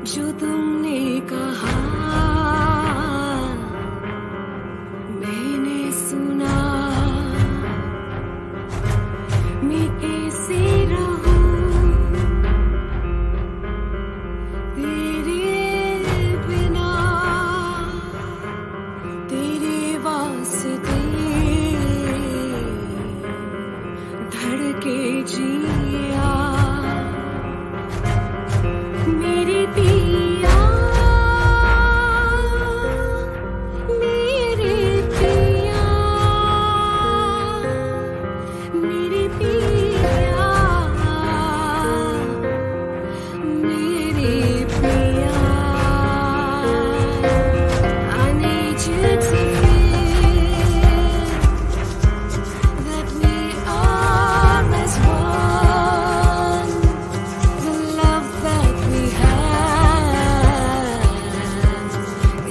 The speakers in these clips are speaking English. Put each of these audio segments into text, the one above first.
जो तुमने कहा मैंने सुना मैं कैसे रहूं तेरे बिना तेरे वास्ते धड़के जिया मेरे पिया मेरे पिया मेरे पिया मेरे पिया I need you to feel that we are as one. The love that we have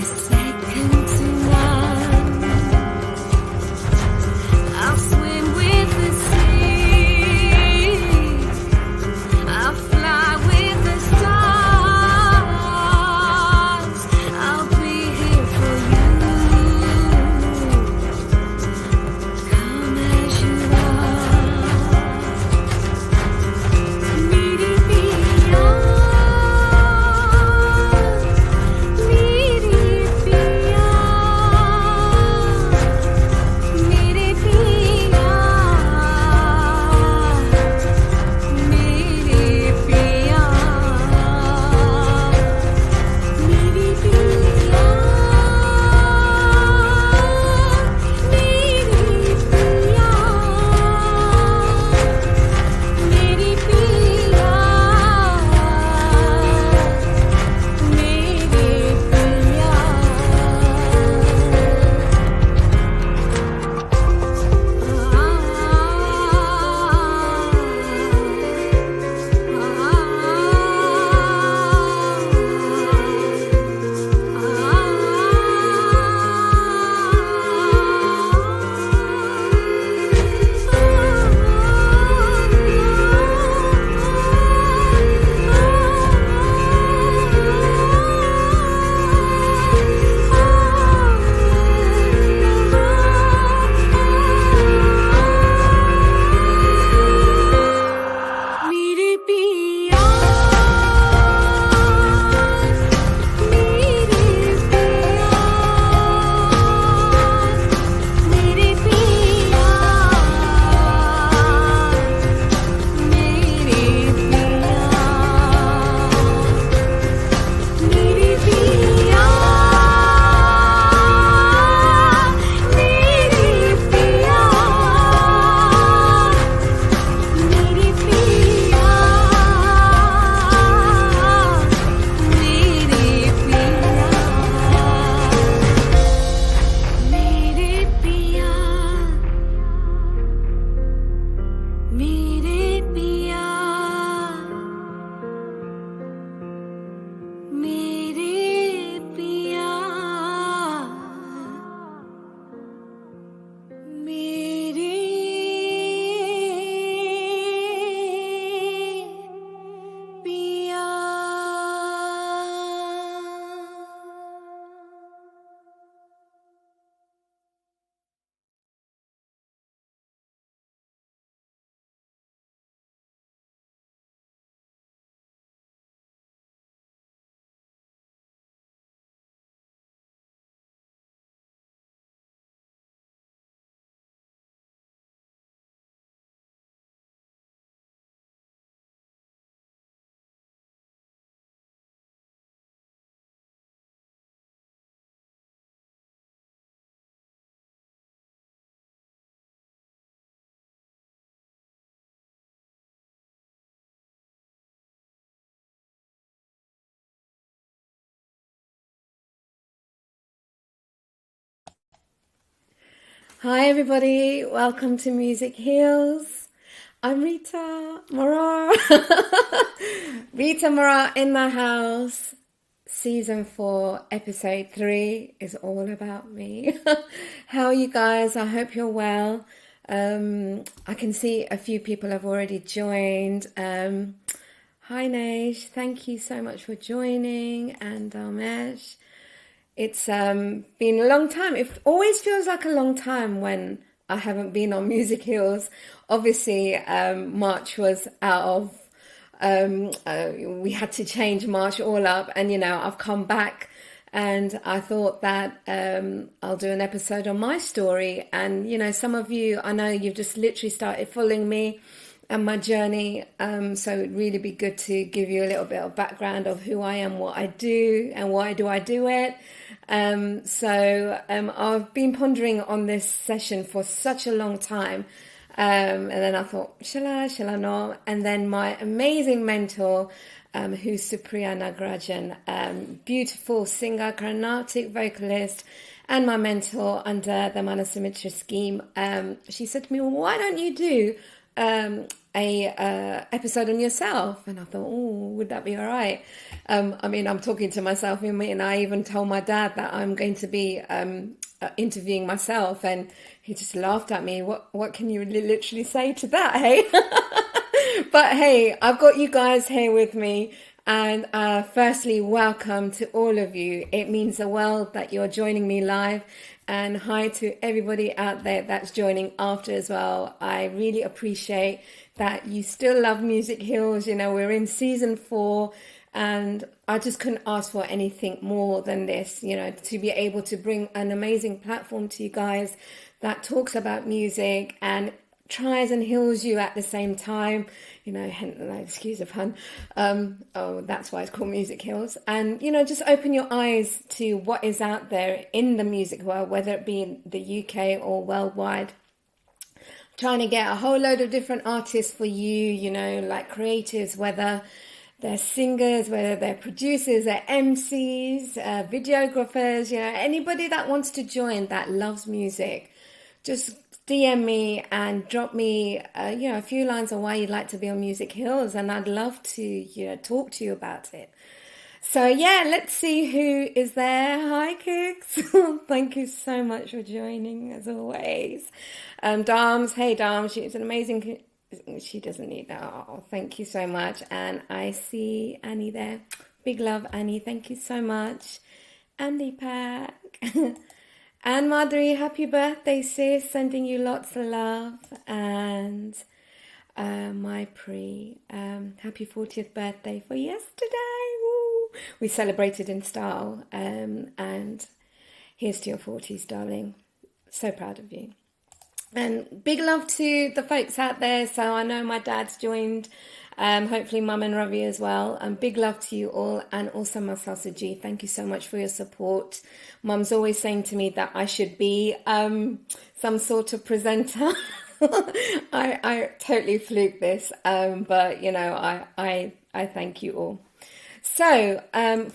is second to none. I'll swim with the sea. I'll fly with the stars. I'll be here for you. Come as you are. मेरी पिया मेरी पिया मेरे पिया मेरे पिया मेरी पिया मेरी पिया मेरी पिया मेरे पिया मेरे पिया मेरे पिया मेरे पिया मेरे पिया मेरे पिया मेरे पिया मेरे पिया मेरे पिया मेरे पिया मेरे पिया Hi everybody, welcome to Music Heals. I'm Rita Morar. Rita Morar in the house. Season 4, episode 3 is all about me. How are you guys? I hope you're well. I can see a few people have already joined. Hi Nesh, thank you so much for joining, and Damesh. It's been a long time. It always feels like a long time when I haven't been on Music Hills. Obviously, March was out of, we had to change March all up, and I've come back, and I thought that I'll do an episode on my story. And some of you, I know you've just literally started following me and my journey, so it'd really be good to give you a little bit of background of who I am, what I do, and why do I do it. I've been pondering on this session for such a long time, and then I thought, shall I not? And then my amazing mentor, who's Supriya Nagarajan, beautiful singer, Carnatic vocalist, and my mentor under the Manasumitra scheme, she said to me, well, why don't you do a episode on yourself? And I thought, oh, would that be all right? I'm talking to myself, and I even told my dad that I'm going to be interviewing myself, and he just laughed at me. What can you literally say to that, hey? But hey, I've got you guys here with me, and firstly, welcome to all of you. It means the world that you're joining me live. And hi to everybody out there that's joining after as well. I really appreciate that you still love Music Hills. We're in season 4, and I just couldn't ask for anything more than this, to be able to bring an amazing platform to you guys that talks about music and tries and heals you at the same time, excuse the pun. That's why it's called Music Heals. And, just open your eyes to what is out there in the music world, whether it be in the UK or worldwide. Trying to get a whole load of different artists for you, like creatives, whether they're singers, whether they're producers, they're MCs, videographers, anybody that wants to join that loves music. Just DM me and drop me, a few lines on why you'd like to be on Music Hills, and I'd love to, talk to you about it. So yeah, let's see who is there. Hi, Kicks. Thank you so much for joining, as always. Dams, hey Dams, she's an amazing. She doesn't need that. Oh, thank you so much. And I see Annie there. Big love, Annie. Thank you so much. Andy Pack. And Madhuri, happy birthday, sis. Sending you lots of love. And my happy 40th birthday for yesterday. Woo. We celebrated in style. And here's to your 40s, darling. So proud of you. And big love to the folks out there. So I know my dad's joined. Hopefully Mum and Ravi as well. Big love to you all, and also my Salsa G. Thank you so much for your support. Mum's always saying to me that I should be some sort of presenter. I totally fluked this, but I thank you all. So,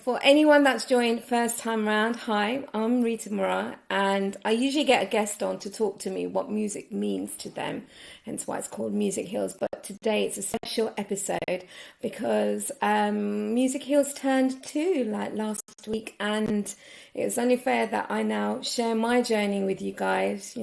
for anyone that's joined first time round, hi, I'm Rita Morar, and I usually get a guest on to talk to me what music means to them, hence why it's called Music Hills. But today it's a special episode because Music Hills turned 2 like last week, and it's only fair that I now share my journey with you guys,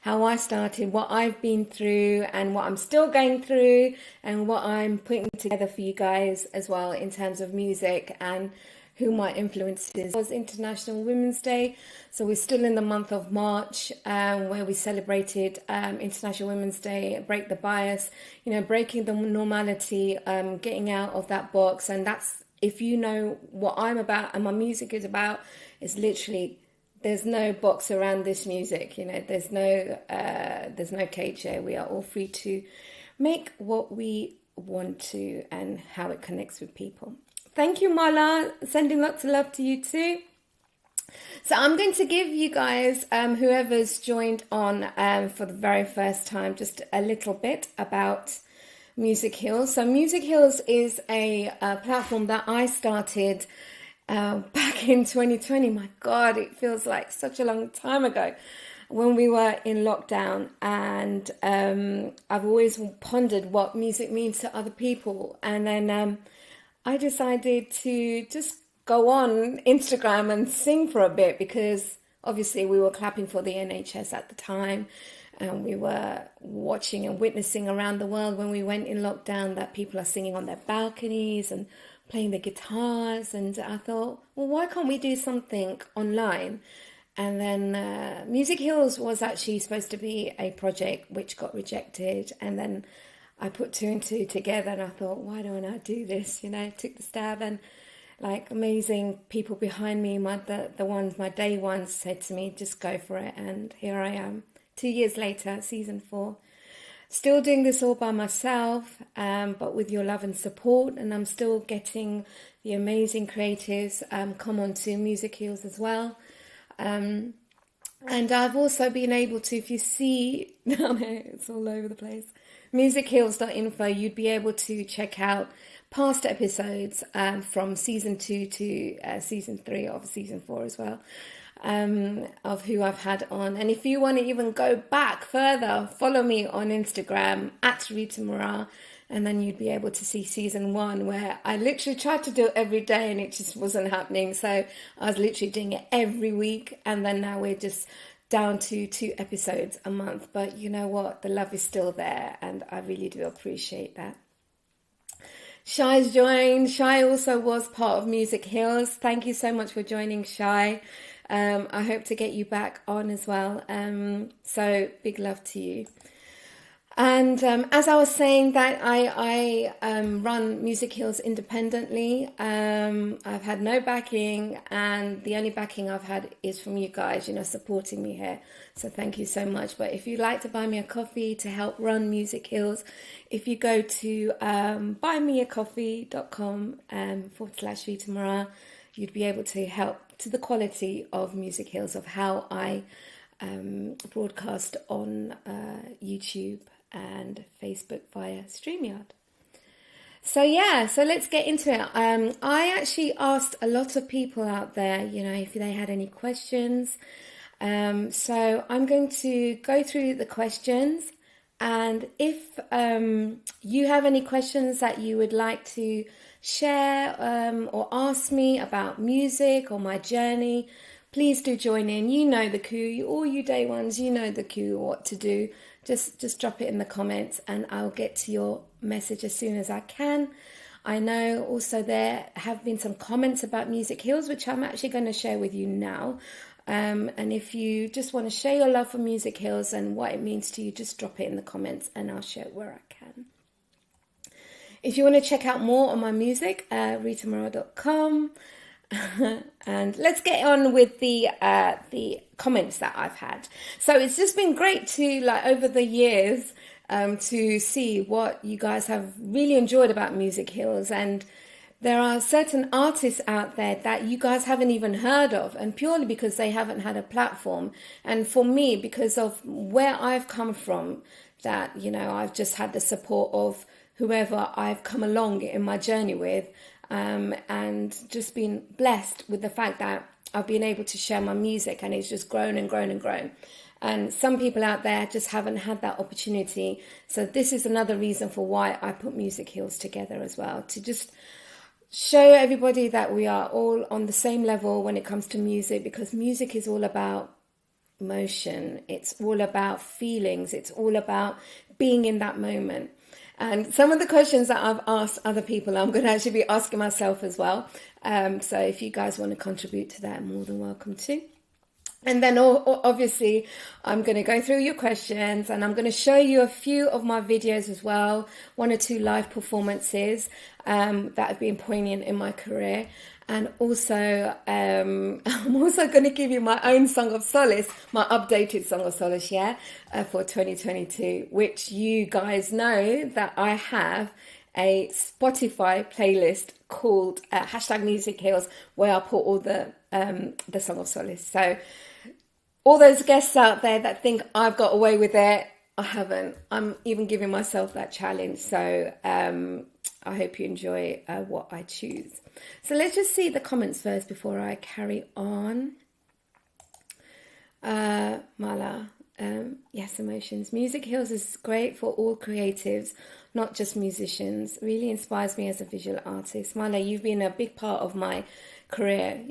how I started, what I've been through, and what I'm still going through, and what I'm putting together for you guys as well in terms of music and who my influences. It was International Women's Day, so we're still in the month of March, where we celebrated International Women's Day, break the bias, breaking the normality, getting out of that box. And that's, if you know what I'm about and my music is about, it's literally, there's no box around this music. There's no cage here. We are all free to make what we want to and how it connects with people. Thank you, Mala. Sending lots of love to you too. So I'm going to give you guys, whoever's joined on for the very first time, just a little bit about Music Hills. So Music Hills is a platform that I started back in 2020. My God, it feels like such a long time ago when we were in lockdown. And I've always pondered what music means to other people. And then I decided to just go on Instagram and sing for a bit, because obviously we were clapping for the NHS at the time. and we were watching and witnessing around the world when we went in lockdown that people are singing on their balconies and playing the guitars. And I thought, well, why can't we do something online? And then Music Heals was actually supposed to be a project which got rejected. And then I put two and two together and I thought, why don't I do this? Took the stab, and like amazing people behind me, my day ones said to me, just go for it. And here I am, 2 years later, season 4. Still doing this all by myself, but with your love and support. And I'm still getting the amazing creatives come on to Music Heals as well. And I've also been able to, if you see down here, it's all over the place, musicheals.info, you'd be able to check out past episodes from season 2 to season 3 of season 4 as well, of who I've had on. And if you want to even go back further, follow me on Instagram at Rita Morar, and then you'd be able to see season 1, where I literally tried to do it every day and it just wasn't happening. So I was literally doing it every week, and then now we're just down to 2 episodes a month. But you know what? The love is still there, and I really do appreciate that. Shai's joined. Shai also was part of Music Heals. Thank you so much for joining, Shai. I hope to get you back on as well. So big love to you. And as I was saying that I run Music Heals independently. I've had no backing, and the only backing I've had is from you guys, supporting me here. So thank you so much. But if you'd like to buy me a coffee to help run Music Heals, if you go to buymeacoffee.com/Rita Morar, you'd be able to help to the quality of Music Heals, of how I broadcast on YouTube and Facebook via StreamYard. So let's get into it. I actually asked a lot of people out there, if they had any questions. So I'm going to go through the questions, and if you have any questions that you would like to share or ask me about music or my journey, please do join in. You know the coup, all you day ones, you know the coup, what to do. Just drop it in the comments and I'll get to your message as soon as I can. I know also there have been some comments about Music Heals, which I'm actually going to share with you now. And if you just want to share your love for Music Heals and what it means to you, just drop it in the comments and I'll share it where I can. If you want to check out more on my music, ritamorar.com. And let's get on with the comments that I've had. So it's just been great to, over the years, to see what you guys have really enjoyed about Music Heals. And there are certain artists out there that you guys haven't even heard of, and purely because they haven't had a platform. And for me, because of where I've come from, that, I've just had the support of whoever I've come along in my journey with. And just been blessed with the fact that I've been able to share my music, and it's just grown and grown and grown. And some people out there just haven't had that opportunity. So this is another reason for why I put Music Heals together as well, to just show everybody that we are all on the same level when it comes to music, because music is all about emotion. It's all about feelings. It's all about being in that moment. And some of the questions that I've asked other people, I'm going to actually be asking myself as well. So if you guys want to contribute to that, more than welcome to. And then obviously I'm going to go through your questions, and I'm going to show you a few of my videos as well, 1 or 2 live performances that have been poignant in my career. And also, I'm also going to give you my own Song of Solace, my updated Song of Solace, for 2022, which you guys know that I have a Spotify playlist called #Music Heals, where I put all the Song of Solace. So all those guests out there that think I've got away with it, I haven't. I'm even giving myself that challenge. So I hope you enjoy what I choose. So let's just see the comments first before I carry on. Mala, yes, emotions. Music Heals is great for all creatives, not just musicians. Really inspires me as a visual artist. Mala, you've been a big part of my career,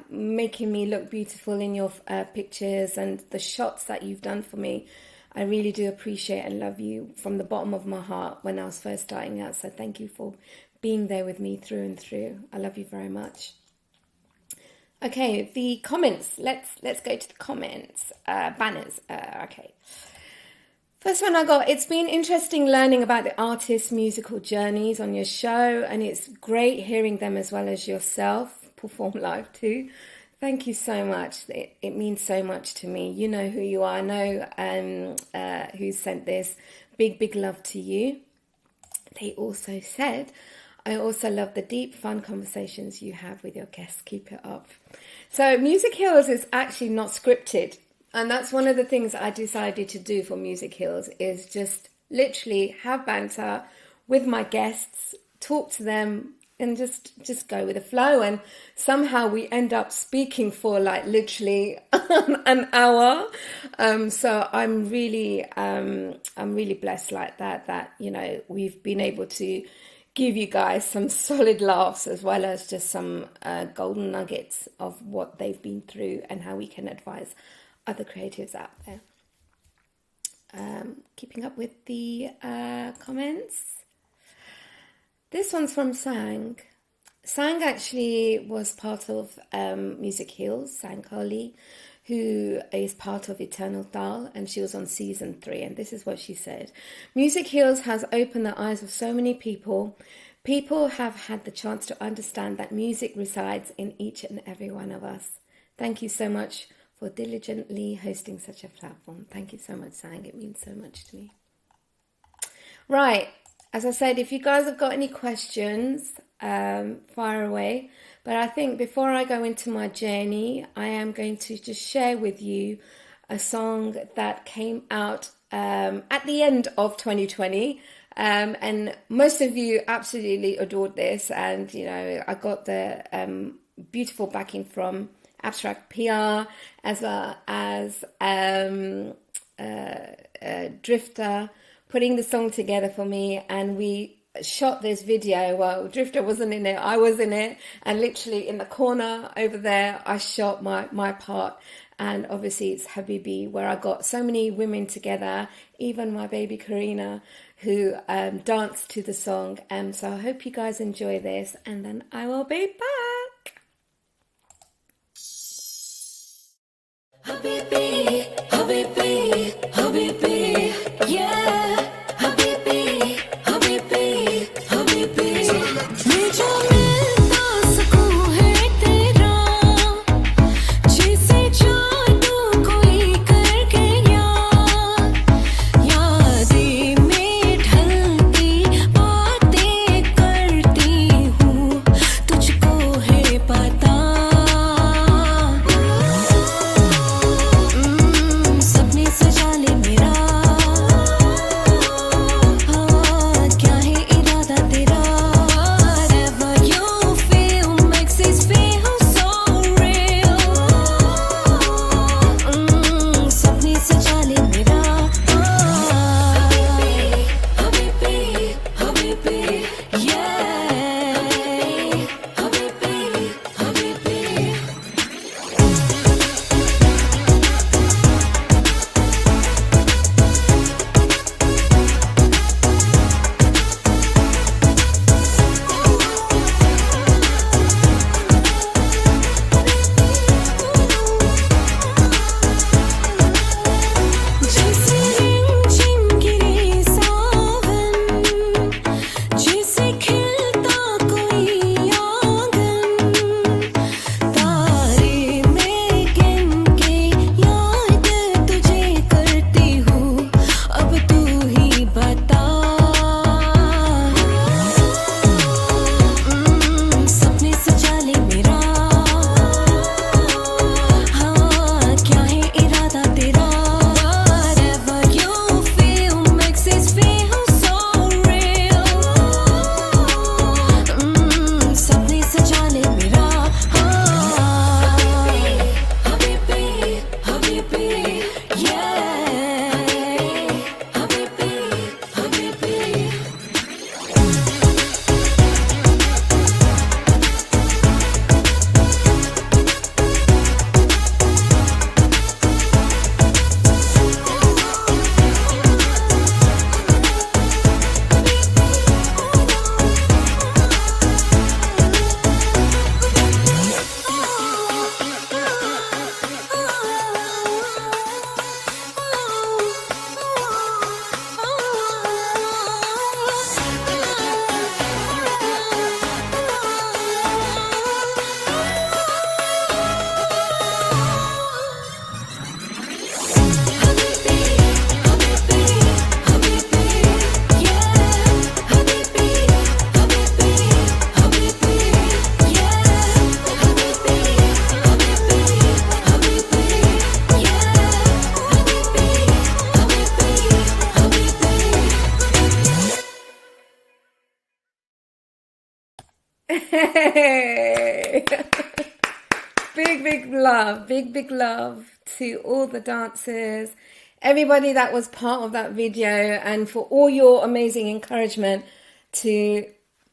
making me look beautiful in your pictures, and the shots that you've done for me I really do appreciate and love you from the bottom of my heart when I was first starting out. So thank you for being there with me through and through. I love you very much. Okay, the comments. Let's go to the comments. Banners. Okay. First one I got, it's been interesting learning about the artists' musical journeys on your show, and it's great hearing them as well as yourself perform live too. Thank you so much. It means so much to me. You know who you are. I know who sent this. Big love to you. They also said, I also love the deep, fun conversations you have with your guests. Keep it up. So Music Heals is actually not scripted. And that's one of the things I decided to do for Music Heals, is just literally have banter with my guests, talk to them, and just go with the flow. And somehow we end up speaking for like literally an hour. So I'm really blessed like that, you know, we've been able to give you guys some solid laughs as well as just some golden nuggets of what they've been through and how we can advise other creatives out there. Keeping up with the comments. This one's from Sang. Sang actually was part of Music Heals, Sang Kohli, who is part of Eternal Dal, and she was on season 3. And this is what she said. Music Heals has opened the eyes of so many people. People have had the chance to understand that music resides in each and every one of us. Thank you so much for diligently hosting such a platform. Thank you so much, Sang. It means so much to me. Right. As I said, if you guys have got any questions, fire away. But I think before I go into my journey, I am going to just share with you a song that came out at the end of 2020. And most of you absolutely adored this. And, you know, I got the beautiful backing from Abstract PR, as well as Drifter, putting the song together for me. And we shot this video. Well, Drifter wasn't in it, I was in it, and literally in the corner over there I shot my part. And obviously it's Habibi, where I got so many women together, even my baby Karina, who danced to the song. So I hope you guys enjoy this, and then I will be back. Habibi, Habibi, Habibi, yeah. Habibi, Habibi, Habibi. मुझे मिलना सकूं है तेरा, जिसे जादू कोई कर गया, यादें में ढलती बातें करती हूँ, तुझको है पता। सपने सजा ले मेरा, Hey! Big love to all the dancers, everybody that was part of that video, and for all your amazing encouragement to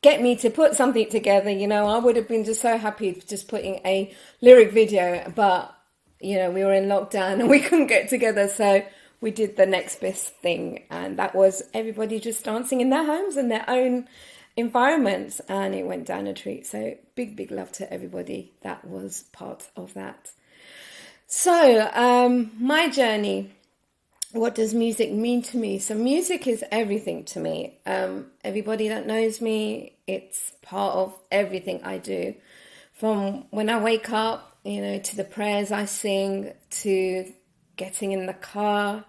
get me to put something together. You know, I would have been just so happy just putting a lyric video, but, you know, we were in lockdown and we couldn't get together. So we did the next best thing. And that was everybody just dancing in their homes and their own environments. And it went down a treat. So big love to everybody that was part of that. So my journey. What does music mean to me? So music is everything to me. Everybody that knows me, it's part of everything I do. From when I wake up, you know, to the prayers I sing, to getting in the car,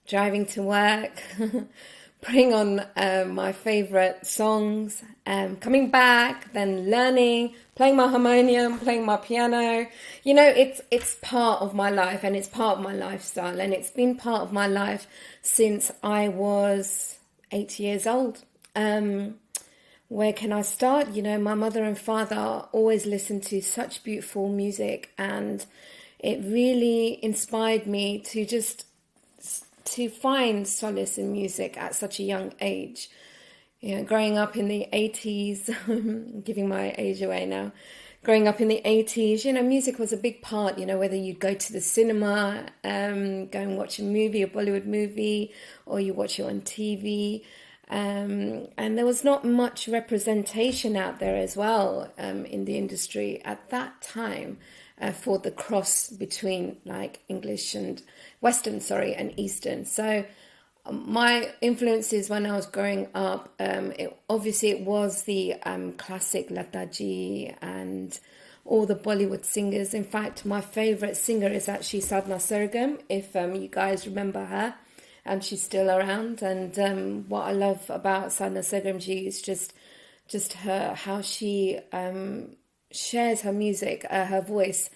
driving to work, putting on my favorite songs, coming back, then learning, playing my harmonium, playing my piano. You know, it's part of my life, and it's part of my lifestyle, and it's been part of my life since I was 8 years old. Where can I start? You know, my mother and father always listened to such beautiful music, and it really inspired me to find solace in music at such a young age. You know, growing up in the 80s, giving my age away now, growing up in the 80s, you know, music was a big part, you know, whether you'd go to the cinema, go and watch a movie, a Bollywood movie, or you watch it on TV. And there was not much representation out there as well in the industry at that time for the cross between like English and Western, and Eastern. So my influences when I was growing up, it was the classic Lata Ji and all the Bollywood singers. In fact, my favourite singer is actually Sadhna Sargam, if you guys remember her. She's still around, and what I love about Sadhna Sargam ji is just her, how she shares her music, her voice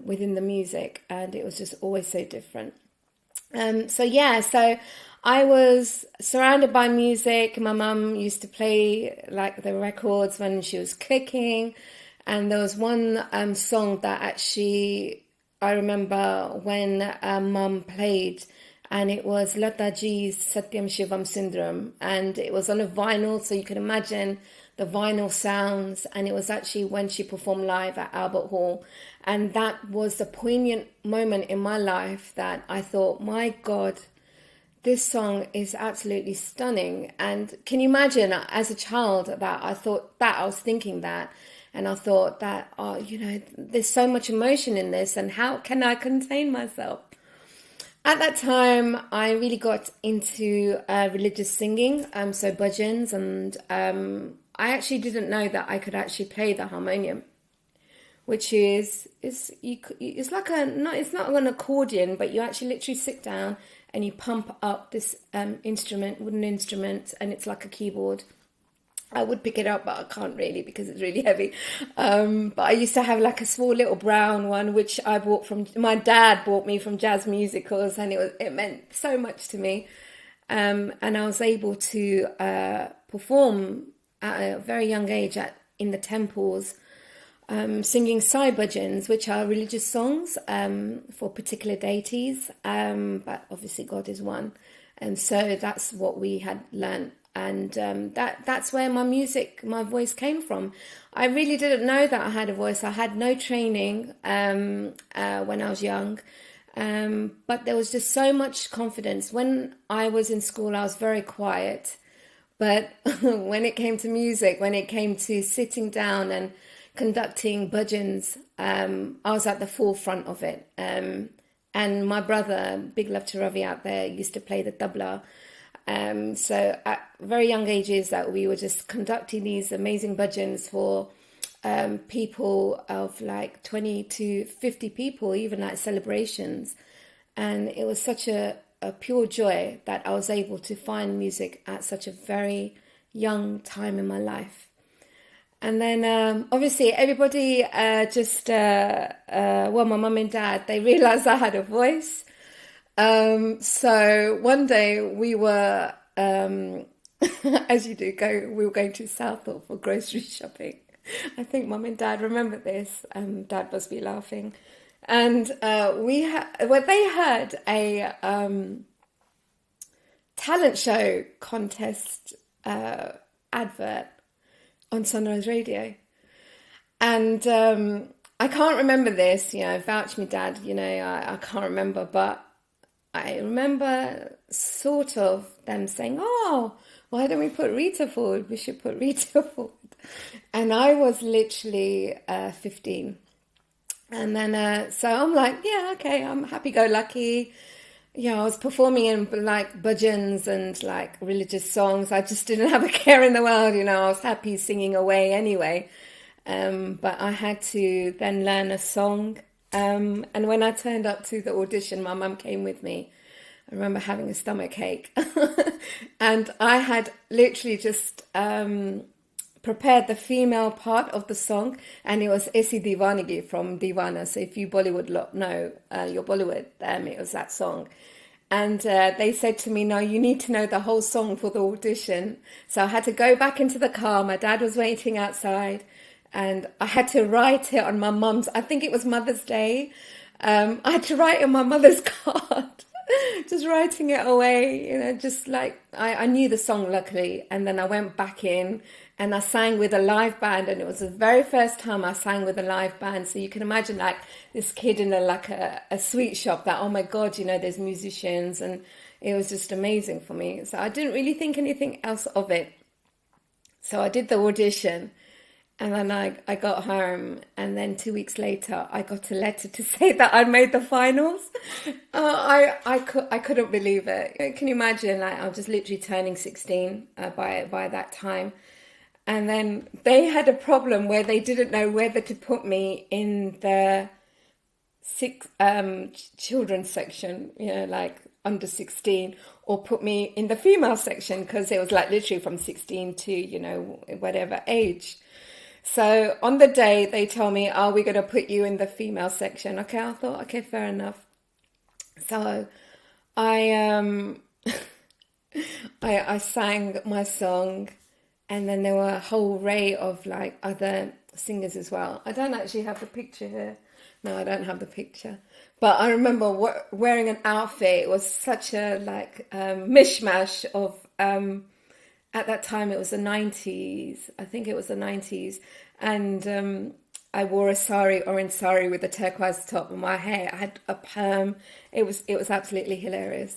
within the music, and it was just always so different. So I was surrounded by music. My mum used to play like the records when she was cooking, and there was one song that actually I remember when mum played, and it was Lata Ji's Satyam Shivam Sundram, and it was on a vinyl, so you can imagine the vinyl sounds, and it was actually when she performed live at Albert Hall, and that was the poignant moment in my life that I thought, my God, this song is absolutely stunning. And can you imagine, as a child, that I was thinking that, and I thought that, you know, there's so much emotion in this, and how can I contain myself? At that time, I really got into religious singing, so bhajans, and I actually didn't know that I could actually play the harmonium, which it's like it's not an accordion, but you actually literally sit down and you pump up this wooden instrument, and it's like a keyboard. I would pick it up, but I can't really because it's really heavy. But I used to have like a small little brown one, which my dad bought me from jazz musicals, and it meant so much to me. And I was able to perform at a very young age in the temples, singing Sai bhajans, which are religious songs for particular deities. But obviously God is one, and so that's what we had learned. And that's where my voice came from. I really didn't know that I had a voice. I had no training when I was young. But there was just so much confidence. When I was in school, I was very quiet. But when it came to music, when it came to sitting down and conducting bhajans, I was at the forefront of it. And my brother, big love to Ravi out there, used to play the tabla. So at very young ages that we were just conducting these amazing bhajans for people of like 20 to 50 people, even at celebrations. And it was such a pure joy that I was able to find music at such a very young time in my life. And then obviously everybody my mum and dad, they realised I had a voice. So one day we were, as you do, we were going to Southall for grocery shopping. I think Mum and Dad remember this. Dad must be laughing. And they had a talent show contest advert on Sunrise Radio. And I can't remember this, vouch me, Dad, I can't remember, but I remember sort of them saying, oh, why don't we put Rita forward? We should put Rita forward. And I was literally 15. And then, so I'm like, yeah, okay, I'm happy-go-lucky. I was performing in like bhajans and like religious songs. I just didn't have a care in the world, I was happy singing away anyway. But I had to then learn a song. And when I turned up to the audition, my mum came with me. I remember having a stomach ache. And I had literally just prepared the female part of the song. And it was Aisi Divanagi from Divana. So if you Bollywood know your Bollywood, it was that song. And they said to me, no, you need to know the whole song for the audition. So I had to go back into the car. My dad was waiting outside. And I had to write it on my mum's, I think it was Mother's Day. I had to write on my mother's card, just writing it away, just like, I knew the song luckily. And then I went back in and I sang with a live band. And it was the very first time I sang with a live band. So you can imagine like this kid in a sweet shop that, oh my God, there's musicians. And it was just amazing for me. So I didn't really think anything else of it. So I did the audition. And then I got home, and then 2 weeks later, I got a letter to say that I'd made the finals. I couldn't believe it. Can you imagine? Like, I was just literally turning 16 by that time. And then they had a problem where they didn't know whether to put me in the children's section, like under 16, or put me in the female section, because it was like literally from 16 to, whatever age. So on the day they told me, oh, we're going to put you in the female section. Okay, I thought, okay, fair enough. So I I sang my song, and then there were a whole array of like other singers as well. I don't actually have the picture here. No, I don't have the picture. But I remember wearing an outfit. It was such a mishmash of... at that time, it was the 90s. I think it was the 90s. And I wore a orange sari with a turquoise top on my hair. I had a perm. It was absolutely hilarious.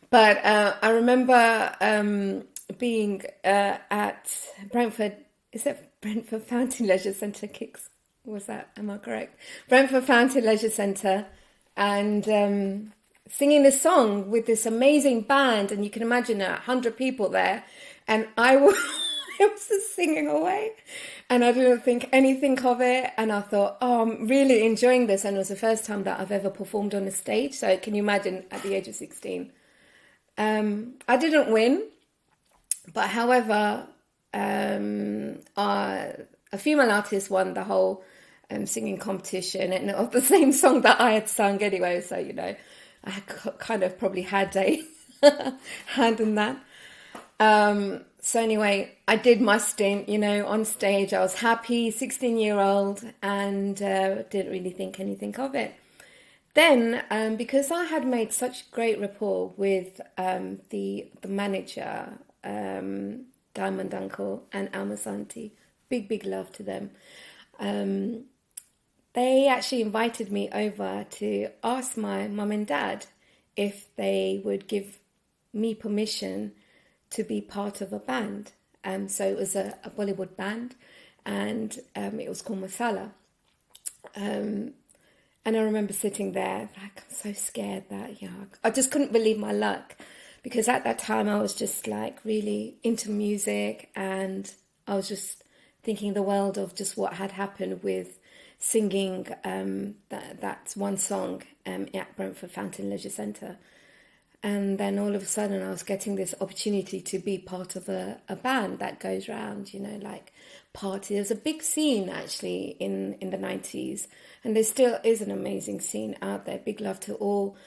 But I remember being at Brentford. Is it Brentford Fountain Leisure Centre? Kicks? Was that? Am I correct? Brentford Fountain Leisure Centre. And... singing this song with this amazing band, and you can imagine 100 people there, and I was just singing away, and I didn't think anything of it, and I thought, oh, I'm really enjoying this, and it was the first time that I've ever performed on a stage. So can you imagine, at the age of 16? I didn't win, but however, a female artist won the whole singing competition, and of the same song that I had sung anyway, so I kind of probably had a hand in that. So anyway, I did my stint, on stage. I was happy, 16-year-old, and didn't really think anything of it. Then, because I had made such great rapport with the manager, Diamond Uncle and Alma's auntie, big love to them. They actually invited me over to ask my mum and dad if they would give me permission to be part of a band. So it was a Bollywood band, and it was called Masala. And I remember sitting there, like, I'm so scared that, I just couldn't believe my luck, because at that time I was just like really into music, and I was just thinking the world of just what had happened with singing that one song at Brentford Fountain Leisure Centre. And then all of a sudden I was getting this opportunity to be part of a band that goes around, like party. There's a big scene actually in the 90s, and there still is an amazing scene out there. Big love to all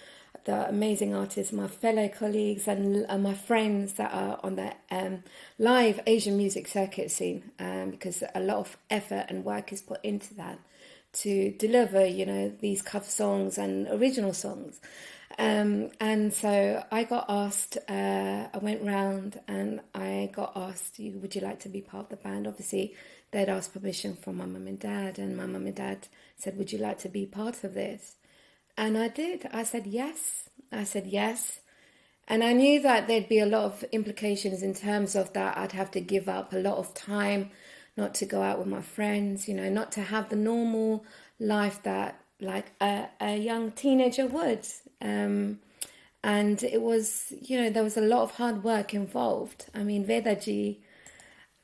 the amazing artists, my fellow colleagues, and my friends that are on the live Asian music circuit scene, because a lot of effort and work is put into that to deliver, these cover songs and original songs. And so I got asked, I went round and I got asked, would you like to be part of the band? Obviously, they'd asked permission from my mum and dad, and my mum and dad said, would you like to be part of this? And I did. I said yes. And I knew that there'd be a lot of implications in terms of that I'd have to give up a lot of time, not to go out with my friends, not to have the normal life that like a young teenager would. And it was, there was a lot of hard work involved. I mean, Vedaji,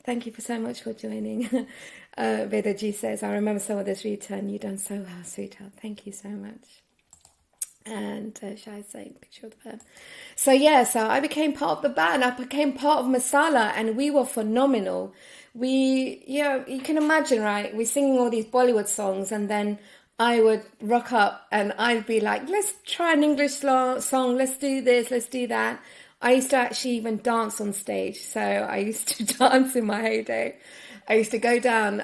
thank you so much for joining. Vedaji says, I remember some of this, Rita, and you've done so well, sweetheart. Thank you so much. And shall I say, picture of the band. So I became part of the band. I became part of Masala, and we were phenomenal. You can imagine, right? We're singing all these Bollywood songs, and then I would rock up and I'd be like, let's try an English song. Let's do this. Let's do that. I used to actually even dance on stage. So I used to dance in my heyday. I used to go down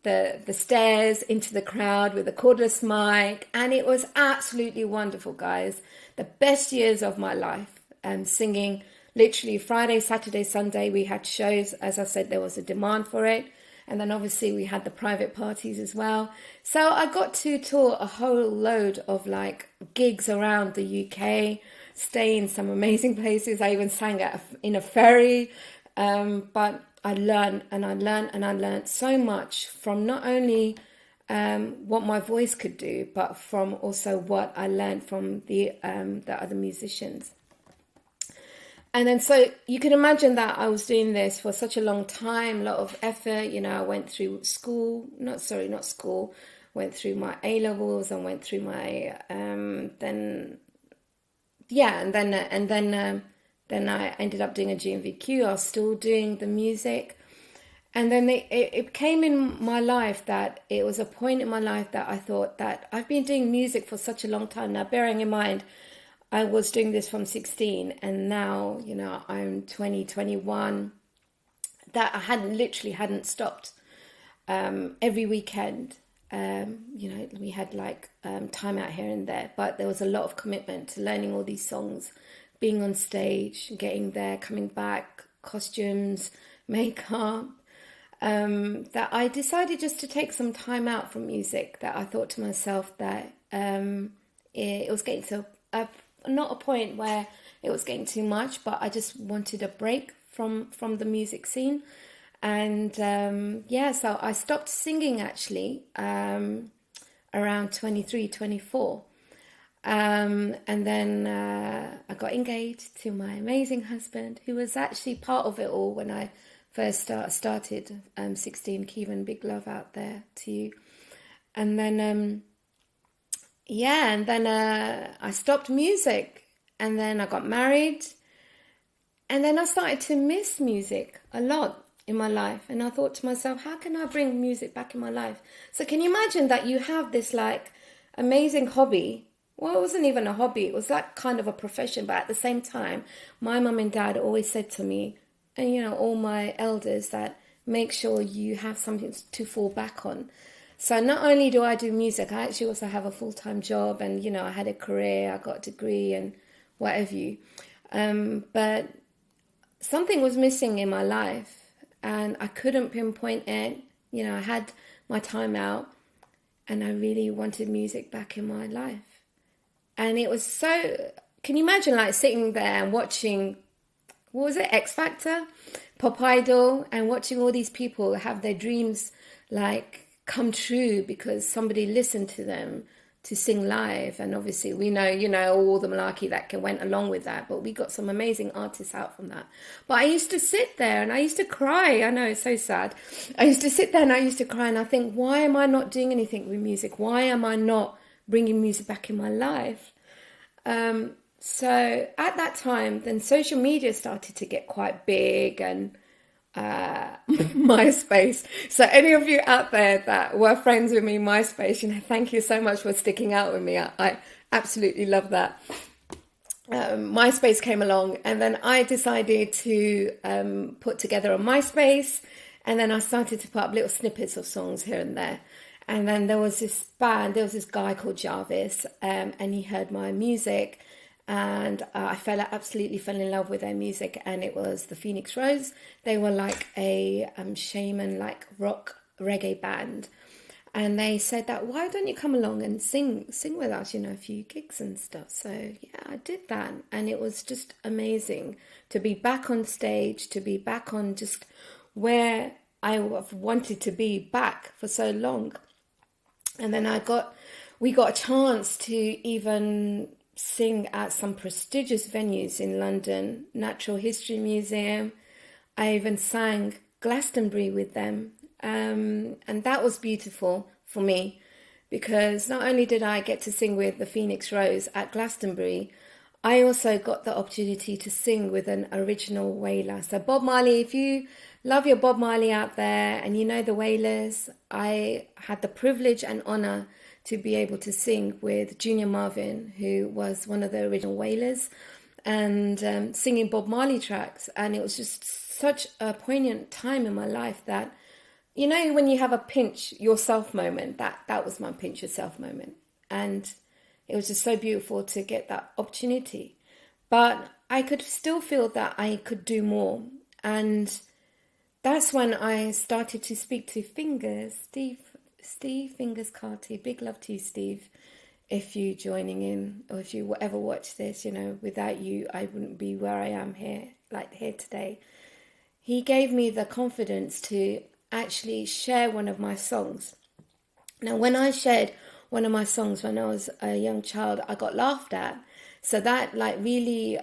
the stairs into the crowd with a cordless mic. And it was absolutely wonderful, guys. The best years of my life. Singing literally Friday, Saturday, Sunday. We had shows. As I said, there was a demand for it. And then obviously we had the private parties as well. So I got to tour a whole load of like gigs around the UK, stay in some amazing places. I even sang in a ferry. But I learned so much from not only what my voice could do, but from also what I learned from the other musicians. And then so you can imagine that I was doing this for such a long time, a lot of effort. I went through went through my A-levels and went through my then I ended up doing a GMVQ. I was still doing the music. And then it came in my life that it was a point in my life that I thought that I've been doing music for such a long time now, bearing in mind I was doing this from 16 and now, I'm 21, that I hadn't stopped. Every weekend, we had like time out here and there, but there was a lot of commitment to learning all these songs, being on stage, getting there, coming back, costumes, makeup, that I decided just to take some time out from music, that I thought to myself that it was getting to not a point where it was getting too much, but I just wanted a break from the music scene. And so I stopped singing actually around 23, 24. And then I got engaged to my amazing husband, who was actually part of it all when I first started 16. Kevin, big love out there to you. And then I stopped music, and then I got married, and then I started to miss music a lot in my life. And I thought to myself, how can I bring music back in my life? So can you imagine that you have this like amazing hobby? Well, it wasn't even a hobby. It was like kind of a profession. But at the same time, my mum and dad always said to me, and all my elders, that make sure you have something to fall back on. So not only do I do music, I actually also have a full-time job, and, I had a career, I got a degree and what have you. But something was missing in my life and I couldn't pinpoint it. I had my time out and I really wanted music back in my life. And it was so, can you imagine like sitting there and watching, what was it, X Factor, Pop Idol, and watching all these people have their dreams like come true because somebody listened to them to sing live. And obviously we know, all the malarkey that went along with that, but we got some amazing artists out from that. But I used to sit there and I used to cry. I know, it's so sad. I used to sit there and I used to cry and I think, why am I not doing anything with music? Why am I not bringing music back in my life? So at that time, then social media started to get quite big, and MySpace. So any of you out there that were friends with me, MySpace, thank you so much for sticking out with me. I Absolutely love that. MySpace came along, and then I decided to put together a MySpace, and then I started to put up little snippets of songs here and there. And then there was this guy called Jarvis, and he heard my music, and absolutely fell in love with their music, and it was the Phoenix Rose. They were like a shaman, like rock reggae band. And they said that, why don't you come along and sing with us, a few gigs and stuff. So yeah, I did that. And it was just amazing to be back on stage, to be back on just where I have wanted to be back for so long. And then we got a chance to even sing at some prestigious venues in London, Natural History Museum. I even sang Glastonbury with them. And that was beautiful for me, because not only did I get to sing with the Phoenix Rose at Glastonbury, I also got the opportunity to sing with an original Wailer. So Bob Marley, if you love your Bob Marley out there and you know the Wailers, I had the privilege and honour to be able to sing with Junior Marvin, who was one of the original Wailers, and singing Bob Marley tracks. And it was just such a poignant time in my life that, when you have a pinch yourself moment, that was my pinch yourself moment. And it was just so beautiful to get that opportunity. But I could still feel that I could do more. And that's when I started to speak to Fingers, Steve Fingers Carty. Big love to you, Steve. If you joining in, or if you ever watch this, without you, I wouldn't be where I am here today. He gave me the confidence to actually share one of my songs. Now, when I shared one of my songs when I was a young child, I got laughed at. So that really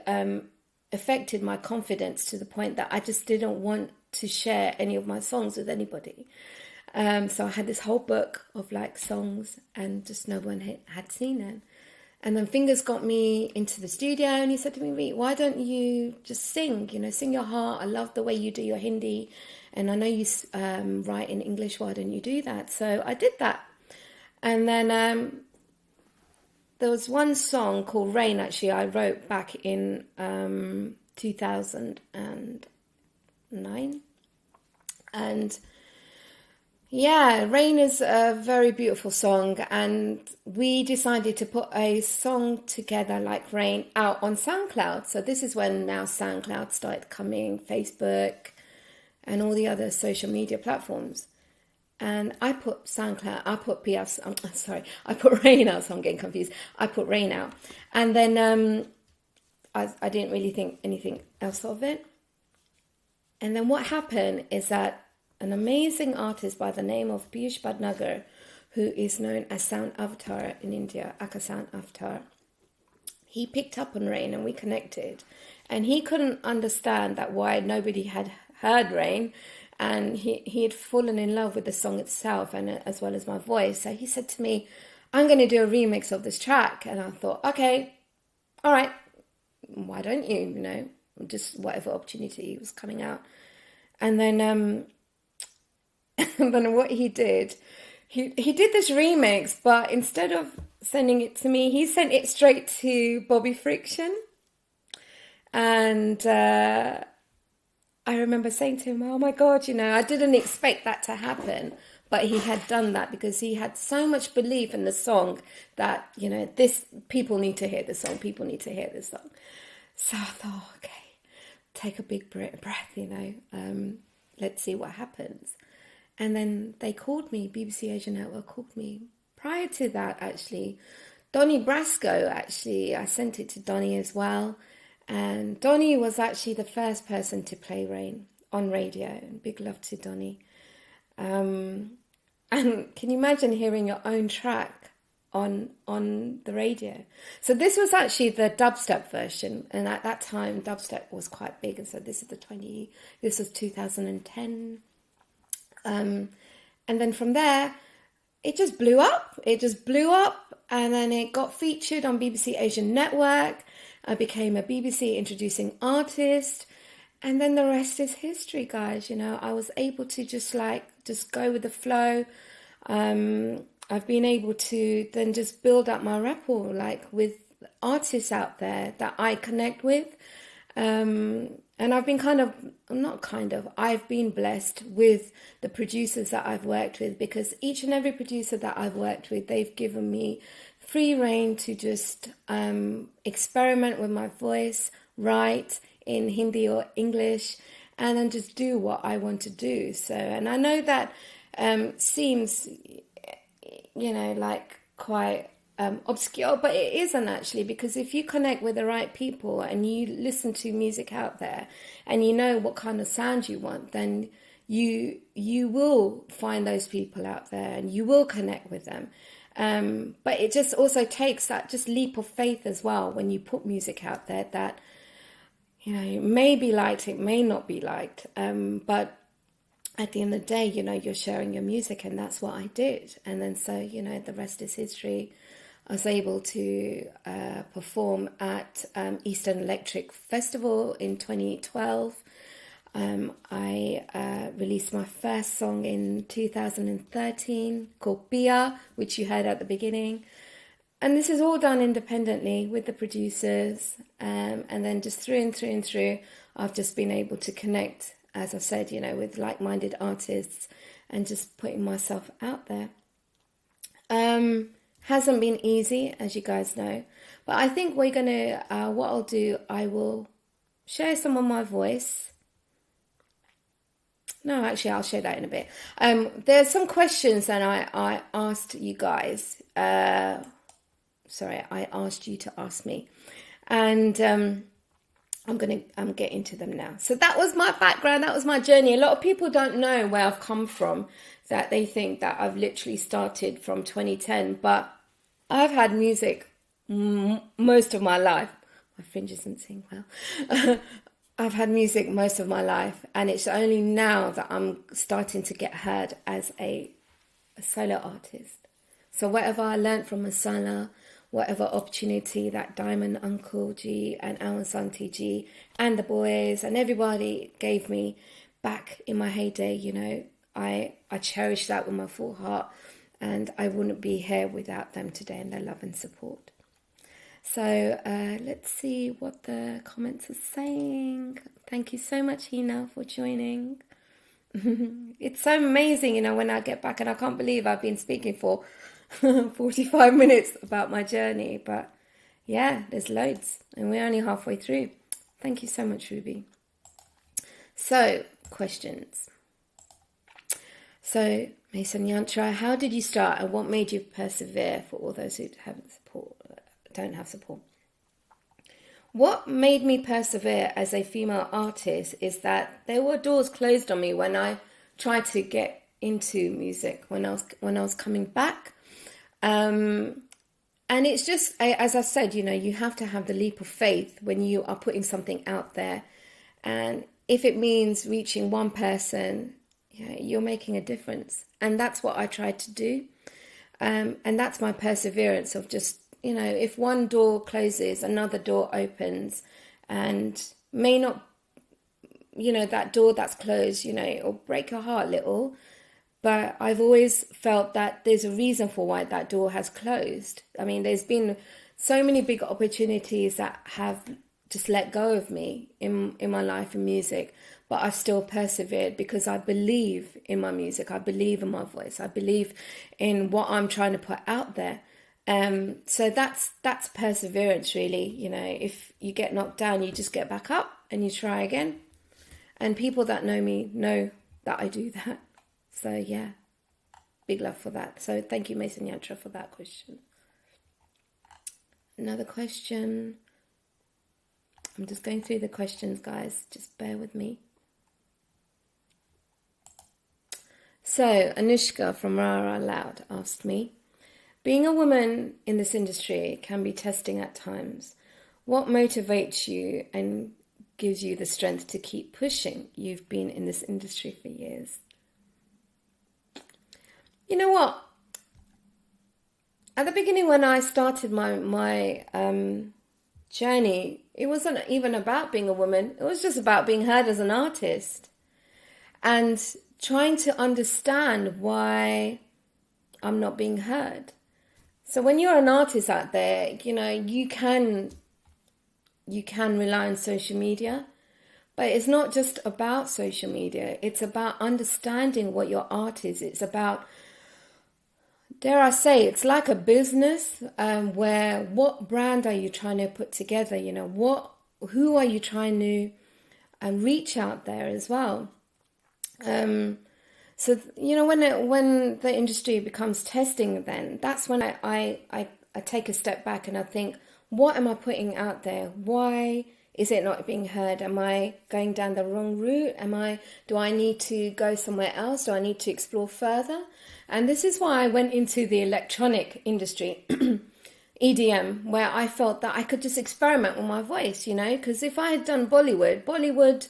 affected my confidence to the point that I just didn't want to share any of my songs with anybody. So I had this whole book of songs, and just no one had seen it. And then Fingers got me into the studio, and he said to me, Reet, why don't you just sing, sing your heart. I love the way you do your Hindi, and I know you write in English. Why don't you do that? So I did that. And then there was one song called Rain, actually, I wrote back in 2009. And yeah, Rain is a very beautiful song, and we decided to put a song together like Rain out on SoundCloud. So this is when now SoundCloud started coming, Facebook, and all the other social media platforms. And I put Rain out, so I'm getting confused. I put Rain out. And then I didn't really think anything else of it. And then what happened is that an amazing artist by the name of Piyush Bhatnagar, who is known as Sound Avatar in India, Aka Sound Avatar, he picked up on Rain and we connected. And he couldn't understand that why nobody had heard Rain, and he had fallen in love with the song itself and as well as my voice. So he said to me, I'm going to do a remix of this track. And I thought, okay, all right, why don't you, just whatever opportunity was coming out. And then and then what he did, he did this remix, but instead of sending it to me, he sent it straight to Bobby Friction. And I remember saying to him, oh my God, I didn't expect that to happen. But he had done that because he had so much belief in the song that, people need to hear the song. People need to hear this song. So I thought, okay, take a big breath, let's see what happens. And then they called me, BBC Asia Network called me. Prior to that, actually, Donnie Brasco, I sent it to Donnie as well. And Donnie was actually the first person to play Rain on radio. And big love to Donnie. And can you imagine hearing your own track on the radio? So this was actually the dubstep version. And at that time, dubstep was quite big. And so this was 2010. And then from there, it just blew up. And then it got featured on BBC Asian Network. I became a BBC introducing artist. And then the rest is history, guys. I was able to just go with the flow. I've been able to then just build up my rapport, like with artists out there that I connect with. And I've been I've been blessed with the producers that I've worked with, because each and every producer that I've worked with, they've given me free reign to just experiment with my voice, write in Hindi or English, and then just do what I want to do. So, and I know that seems, like quite obscure, but it isn't actually, because if you connect with the right people and you listen to music out there and you know what kind of sound you want, then you will find those people out there and you will connect with them. But it just also takes that just leap of faith as well when you put music out there that, it may be liked, it may not be liked, but at the end of the day, you're sharing your music, and that's what I did. And then so, the rest is history. I was able to perform at Eastern Electric Festival in 2012. I released my first song in 2013 called Pia, which you heard at the beginning. And this is all done independently with the producers. And then just through and through, I've just been able to connect, as I've said, with like-minded artists and just putting myself out there. Hasn't been easy, as you guys know. But I think we're going to, what I'll do, I will share some of my voice. No, actually, I'll share that in a bit. There's some questions that I asked you guys. I asked you to ask me. And I'm getting to them now. So that was my background. That was my journey. A lot of people don't know where I've come from, that they think that I've literally started from 2010. But I've had music most of my life. My fringe isn't singing well. I've had music most of my life, and it's only now that I'm starting to get heard as a solo artist. So whatever I learned from Masala, whatever opportunity that Diamond Uncle G and Alan Santi G and the boys and everybody gave me back in my heyday, I cherish that with my full heart, and I wouldn't be here without them today and their love and support. So let's see what the comments are saying. Thank you so much, Hina, for joining. It's so amazing, when I get back, and I can't believe I've been speaking for 45 minutes about my journey. But yeah, there's loads, and we're only halfway through. Thank you so much, Ruby. So, questions. So, Mason Yantra, how did you start, and what made you persevere for all those who don't have support? What made me persevere as a female artist is that there were doors closed on me when I tried to get into music, when I was coming back. And it's just, as I said, you have to have the leap of faith when you are putting something out there. And if it means reaching one person, you're making a difference. And that's what I tried to do. And that's my perseverance of just, if one door closes, another door opens, and may not, that door that's closed, it'll break your heart a little. But I've always felt that there's a reason for why that door has closed. I mean, there's been so many big opportunities that have just let go of me in my life in music, but I've still persevered because I believe in my music. I believe in my voice. I believe in what I'm trying to put out there. So that's perseverance, really. If you get knocked down, you just get back up and you try again. And people that know me know that I do that. So yeah, big love for that. So thank you, Mason Yantra, for that question. Another question. I'm just going through the questions, guys. Just bear with me. So Anushka from Rara Loud asked me, being a woman in this industry can be testing at times. What motivates you and gives you the strength to keep pushing? You've been in this industry for years. You know what? At the beginning, when I started my journey, it wasn't even about being a woman. It was just about being heard as an artist and trying to understand why I'm not being heard. So when you're an artist out there, you can rely on social media, but it's not just about social media. It's about understanding what your art is. It's about, dare I say, it's like a business, where what brand are you trying to put together? Who are you trying to reach out there as well? So when the industry becomes testing, then that's when I take a step back and I think, what am I putting out there? Why is it not being heard? Am I going down the wrong route? Do I need to go somewhere else? Do I need to explore further? And this is why I went into the electronic industry, EDM, where I felt that I could just experiment with my voice, because if I had done Bollywood,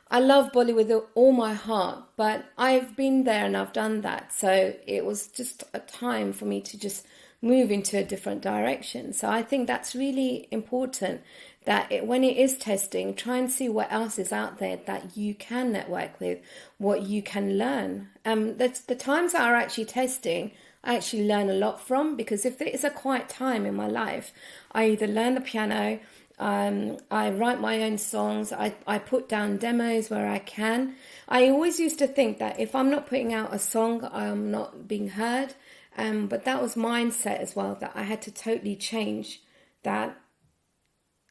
I love Bollywood with all my heart, but I've been there and I've done that. So it was just a time for me to just move into a different direction. So I think that's really important, that when it is testing, try and see what else is out there that you can network with, what you can learn. That's the times that are actually testing, I actually learn a lot from, because if there is a quiet time in my life, I either learn the piano, I write my own songs, I put down demos where I can. I always used to think that if I'm not putting out a song, I'm not being heard. But that was mindset as well, that I had to totally change, that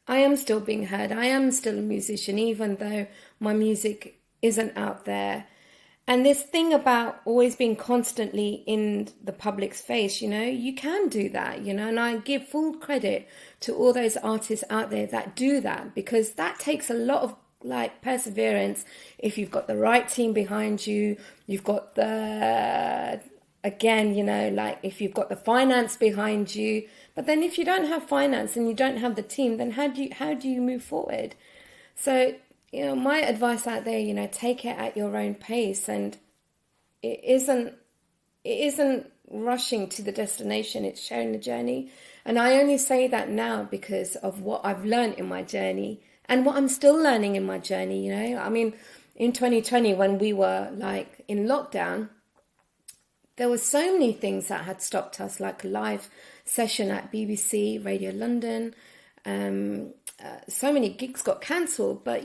I am still being heard. I am still a musician, even though my music isn't out there. And this thing about always being constantly in the public's face, you can do that, and I give full credit to all those artists out there that do that, because that takes a lot of perseverance. If you've got the right team behind you, you've got if you've got the finance behind you. But then if you don't have finance and you don't have the team, then how do you move forward? So, my advice out there, take it at your own pace, and it isn't rushing to the destination, it's sharing the journey. And I only say that now because of what I've learned in my journey and what I'm still learning in my journey, I mean, in 2020, when we were in lockdown, there were so many things that had stopped us, like a live session at BBC, Radio London. So many gigs got cancelled, but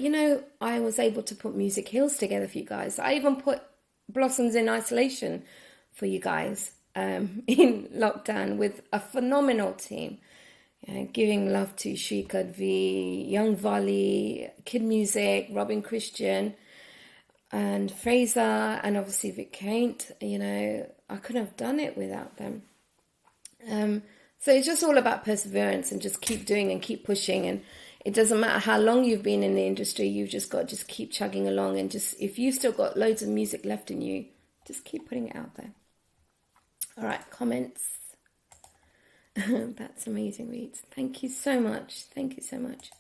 I was able to put Music Heals together for you guys. I even put Blossoms in Isolation for you guys in lockdown with a phenomenal team. Giving love to Shrikad V, Young Valley, Kid Music, Robin Christian, and Fraser, and obviously Vic Kaint. I couldn't have done it without them. So it's just all about perseverance and just keep doing and keep pushing. And it doesn't matter how long you've been in the industry, you've just got to just keep chugging along. And just, if you've still got loads of music left in you, just keep putting it out there. All right, comments. That's amazing, Reeds. Thank you so much. Thank you so much.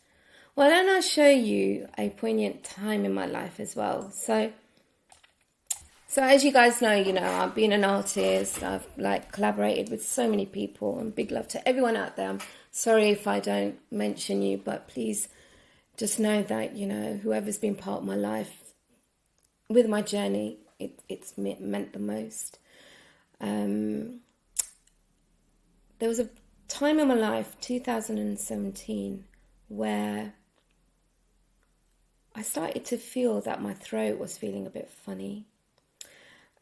Well, then I'll show you a poignant time in my life as well. So as you guys know, I've been an artist. I've collaborated with so many people, and big love to everyone out there. I'm sorry if I don't mention you, but please just know that, whoever's been part of my life with my journey, it's meant the most. There was a time in my life, 2017, where I started to feel that my throat was feeling a bit funny.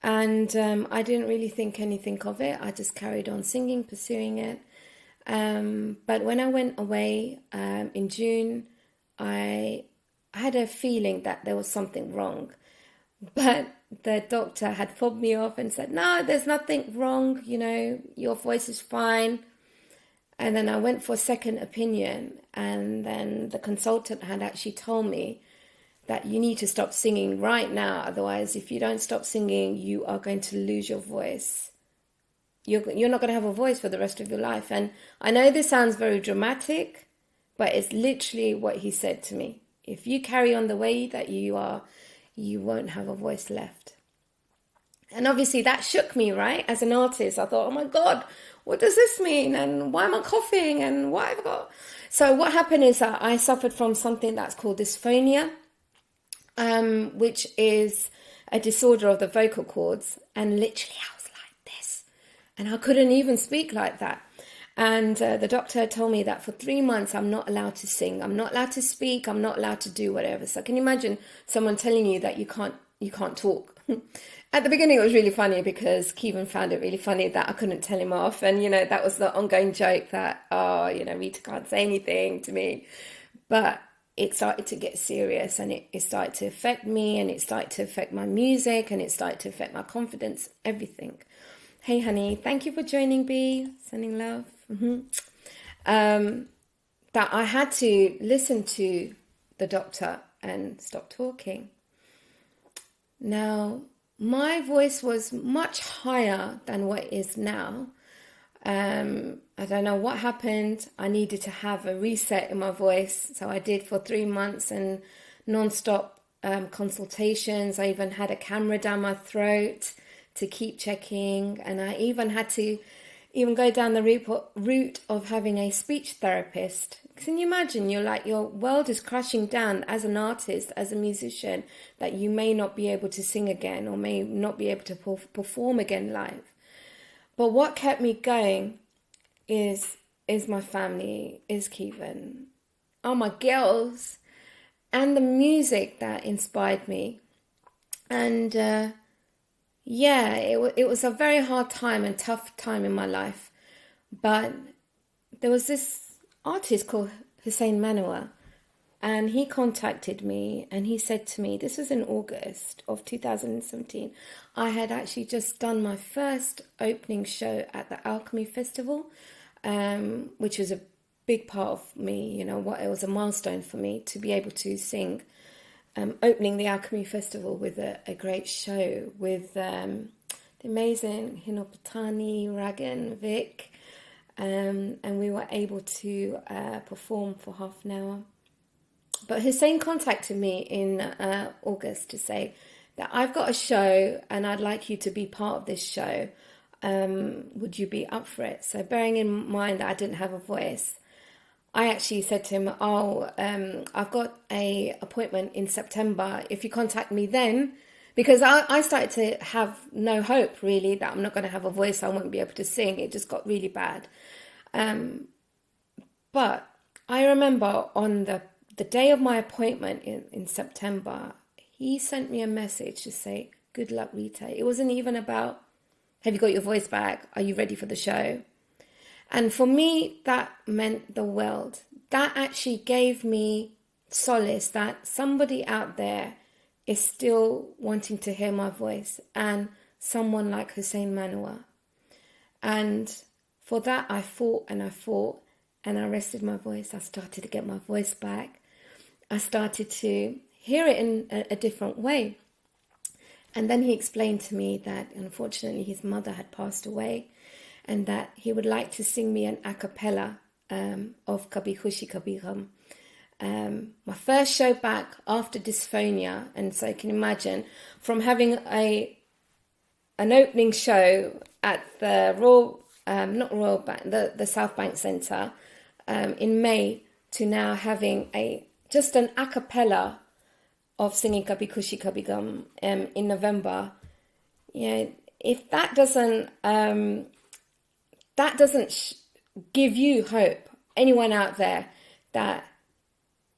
And I didn't really think anything of it. I just carried on singing, pursuing it. But when I went away in June, I had a feeling that there was something wrong. But the doctor had fobbed me off and said, no, there's nothing wrong. Your voice is fine. And then I went for a second opinion. And then the consultant had actually told me that you need to stop singing right now. Otherwise, if you don't stop singing, you are going to lose your voice. You're not going to have a voice for the rest of your life. And I know this sounds very dramatic, but it's literally what he said to me. If you carry on the way that you are, you won't have a voice left. And obviously that shook me, right? As an artist, I thought, oh my God, what does this mean? And why am I coughing? And why have I got... So what happened is that I suffered from something that's called dysphonia, which is a disorder of the vocal cords. And literally I was like this. And I couldn't even speak like that. And the doctor told me that for 3 months, I'm not allowed to sing. I'm not allowed to speak. I'm not allowed to do whatever. So can you imagine someone telling you that you can't talk? At the beginning, it was really funny because Kevin found it really funny that I couldn't tell him off. And, that was the ongoing joke that, Rita can't say anything to me. But it started to get serious, and it started to affect me, and it started to affect my music, and it started to affect my confidence, everything. Hey, honey, thank you for joining, B. Sending love. That I had to listen to the doctor and stop talking. Now, my voice was much higher than what it is now. I don't know what happened. I needed to have a reset in my voice. So I did for 3 months and non-stop consultations. I even had a camera down my throat to keep checking. And I even had to go down the route of having a speech therapist. Can you imagine? Your world is crashing down as an artist, as a musician, that you may not be able to sing again or may not be able to perform again live. But what kept me going is my family, is Kevin, are my girls, and the music that inspired me. And it was a very hard time and tough time in my life. But there was this artist called Hussein Manoa, and he contacted me and he said to me, this was in August of 2017. I had actually just done my first opening show at the Alchemy Festival, which was a big part of me, it was a milestone for me to be able to sing, opening the Alchemy Festival with a great show with the amazing Hinopatani, Ragan, Vic, and we were able to perform for half an hour. But Hussein contacted me in August to say that I've got a show and I'd like you to be part of this show. Would you be up for it? So bearing in mind that I didn't have a voice, I actually said to him, I've got a appointment in September. If you contact me then, because I started to have no hope really that I'm not going to have a voice, I won't be able to sing. It just got really bad. But I remember on the day of my appointment in September, he sent me a message to say, good luck, Rita. It wasn't even about, have you got your voice back? Are you ready for the show? And for me, that meant the world. That actually gave me solace that somebody out there is still wanting to hear my voice, and someone like Hussein Manoa. And for that, I fought and I rested my voice. I started to get my voice back. I started to hear it in a different way. And then he explained to me that unfortunately his mother had passed away, and that he would like to sing me an a cappella of Kabhi Khushi Kabhi Gham. My first show back after dysphonia, and so you can imagine from having an opening show at the the South Bank Centre in May, to now having just an a cappella of singing Kabhi Khushi Kabhi Gham in November. If that doesn't give you hope, anyone out there, that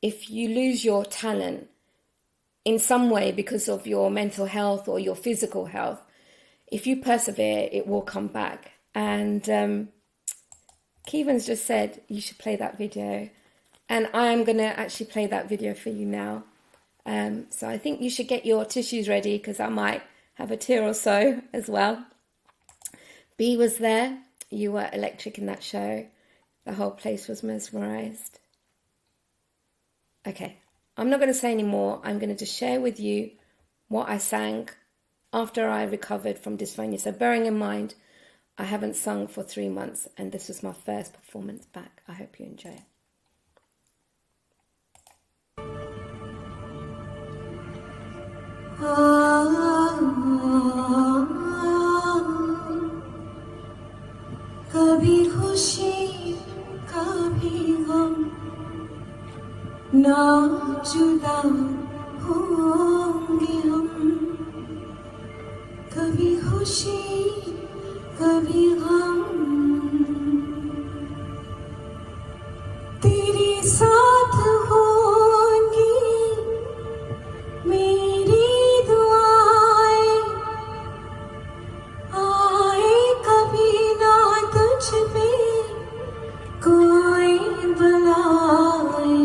if you lose your talent in some way because of your mental health or your physical health, if you persevere, it will come back. And Kevin's just said you should play that video, and I am going to actually play that video for you now. So I think you should get your tissues ready, because I might have a tear or so as well. B was there. You were electric in that show. The whole place was mesmerized. Okay, I'm not going to say any more. I'm going to just share with you what I sang after I recovered from dysphonia. So bearing in mind, I haven't sung for 3 months, and this was my first performance back. I hope you enjoy it. कभी खुशी कभी गम ना जुदा होंगे हम कभी खुशी कभी गम तेरे साथ होंगी मेरी दुआएं आए कभी ना तुझ पे कोई बुलाए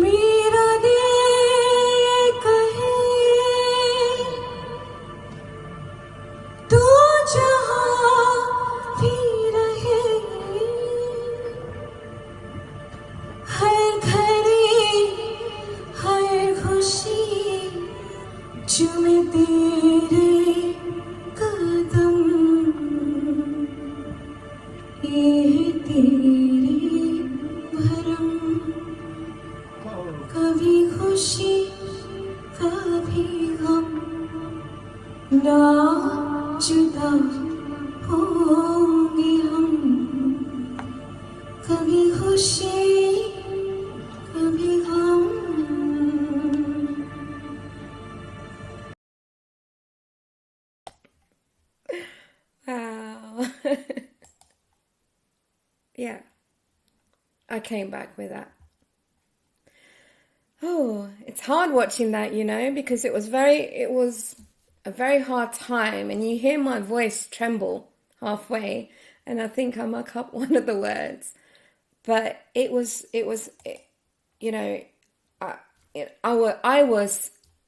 मेरा दिल कहे तू जहाँ भी रहे हर घड़ी हर खुशी चूमे तेरे कदम ये तेरे भरम कभी खुशी कभी गम ना जुदा होंगे हम कभी खुशी कभी गम Wow. Yeah, I came back with that. Oh, it's hard watching that, because it was a very hard time, and you hear my voice tremble halfway, and I think I muck up one of the words, but I was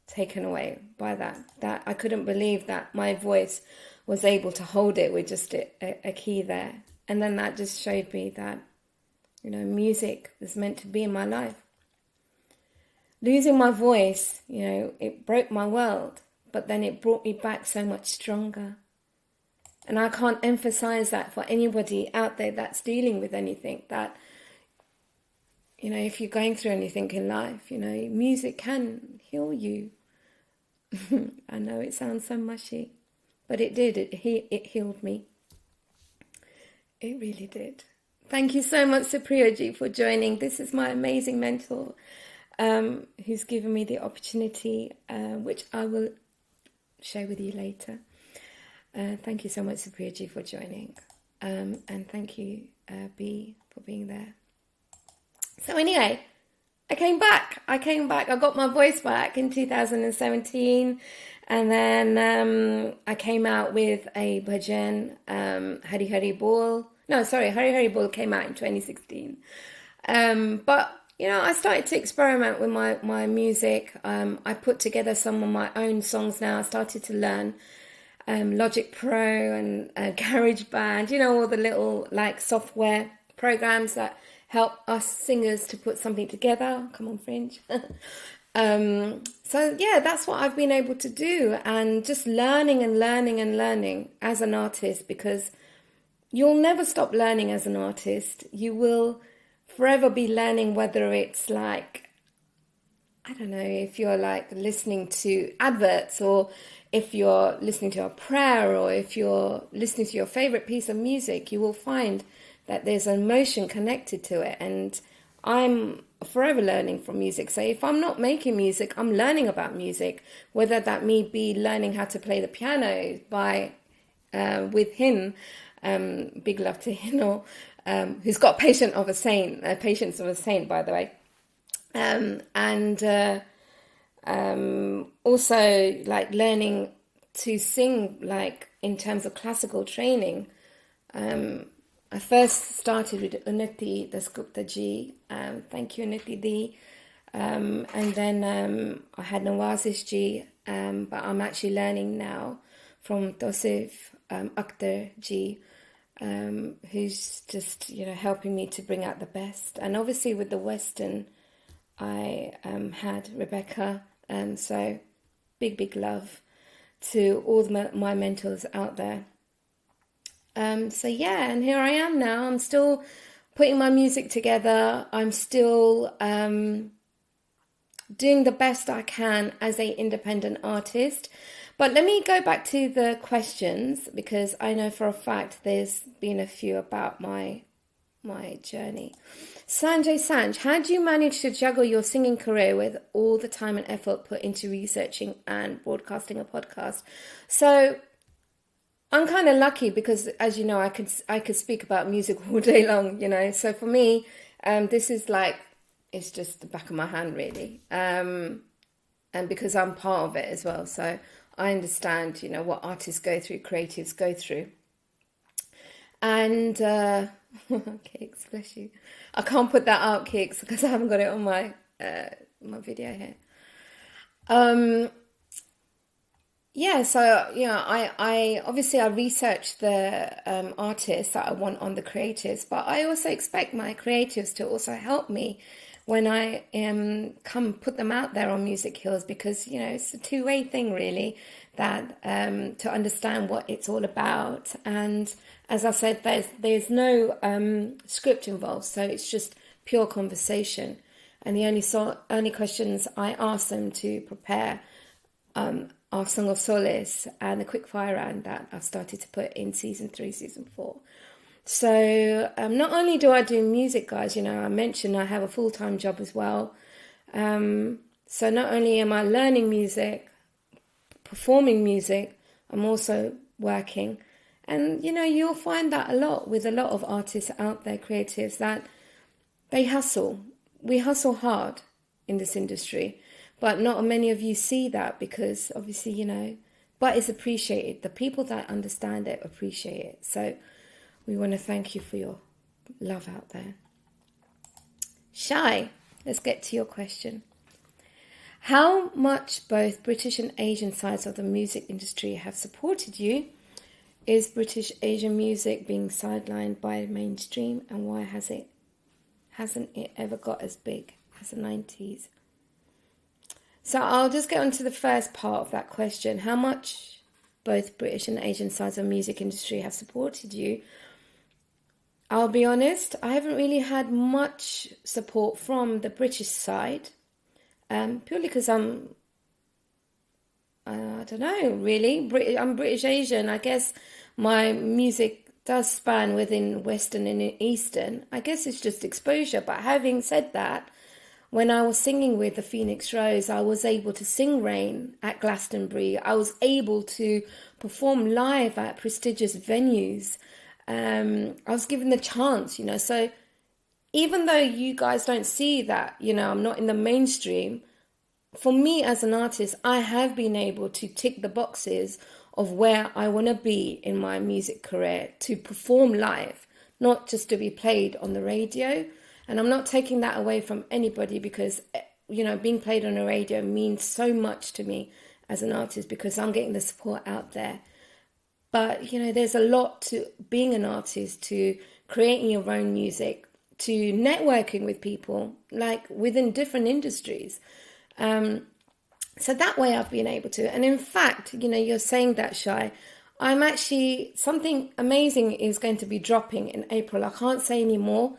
taken away by that I couldn't believe that my voice was able to hold it with just a key there, and then that just showed me that, music was meant to be in my life. Losing my voice, it broke my world, but then it brought me back so much stronger. And I can't emphasize that for anybody out there that's dealing with anything, that, if you're going through anything in life, music can heal you. I know it sounds so mushy, but it did. It healed me. It really did. Thank you so much, Supriyaji, for joining. This is my amazing mentor, who's given me the opportunity, which I will share with you later. Thank you so much, Supriyaji, for joining. And thank you, B, for being there. So anyway, I came back. I got my voice back in 2017. And then I came out with a bhajan, Hari Hari Bol. No, sorry, Hari Hari Bol came out in 2016. But I started to experiment with my music. I put together some of my own songs now. I started to learn Logic Pro and GarageBand, all the little software programs that help us singers to put something together. Come on, Fringe. So yeah, that's what I've been able to do, and just learning and learning and learning as an artist, because you'll never stop learning as an artist. You will forever be learning, whether it's I don't know, if you're listening to adverts, or if you're listening to a prayer, or if you're listening to your favorite piece of music, you will find that there's an emotion connected to it. And I'm forever learning from music. So if I'm not making music, I'm learning about music, whether that me be learning how to play the piano with Hin, big love to Hin, who's got patience of a saint, by the way. And also learning to sing, in terms of classical training. I first started with Unnati Dasgupta ji. Thank you, Unnati Di. And then I had Nawazish ji, but I'm actually learning now from Tosif Akhtar ji, who's just, helping me to bring out the best. And obviously with the Western, I had Rebecca. So big love to all my mentors out there. So yeah, and here I am now. I'm still putting my music together. I'm still doing the best I can as an independent artist. But let me go back to the questions, because I know for a fact there's been a few about my journey. Sanjay Sanj, how do you manage to juggle your singing career with all the time and effort put into researching and broadcasting a podcast? So I'm kind of lucky because, as you know, I could speak about music all day long, you know. So for me, this is like, it's just the back of my hand, really. And because I'm part of it as well, so I understand, you know, what artists go through, creatives go through. And Kicks, bless you. I can't put that out, Kicks, because I haven't got it on my video here. Yeah, so yeah, I obviously I research the artists that I want on the creatives, but I also expect my creatives to also help me when I come put them out there on Music Hills, because you know it's a two-way thing really, that to understand what it's all about. And as I said, there's no script involved, so it's just pure conversation. And the only questions I ask them to prepare our Song of Solace and the quickfire round that I've started to put in season 3, season 4. So not only do I do music, guys, you know, I mentioned I have a full-time job as well. So not only am I learning music, performing music, I'm also working. And, you know, you'll find that a lot with a lot of artists out there, creatives, that they hustle. We hustle hard in this industry. But not many of you see that because obviously, you know, but it's appreciated. The people that understand it appreciate it. So we want to thank you for your love out there. Shy, let's get to your question. How much both British and Asian sides of the music industry have supported you? Is British Asian music being sidelined by mainstream, and why hasn't it ever got as big as the 90s? So I'll just get on to the first part of that question. How much both British and Asian sides of the music industry have supported you? I'll be honest, I haven't really had much support from the British side, purely because I don't know, really. I'm British Asian. I guess my music does span within Western and Eastern. I guess it's just exposure. But having said that, when I was singing with the Phoenix Rose, I was able to sing Rain at Glastonbury. I was able to perform live at prestigious venues. I was given the chance, you know. So even though you guys don't see that, you know, I'm not in the mainstream, for me as an artist, I have been able to tick the boxes of where I want to be in my music career, to perform live, not just to be played on the radio. And I'm not taking that away from anybody because, you know, being played on the radio means so much to me as an artist because I'm getting the support out there. But, you know, there's a lot to being an artist, to creating your own music, to networking with people, like within different industries. So that way I've been able to. And in fact, you know, you're saying that, Shy. I'm actually, something amazing is going to be dropping in April. I can't say any more.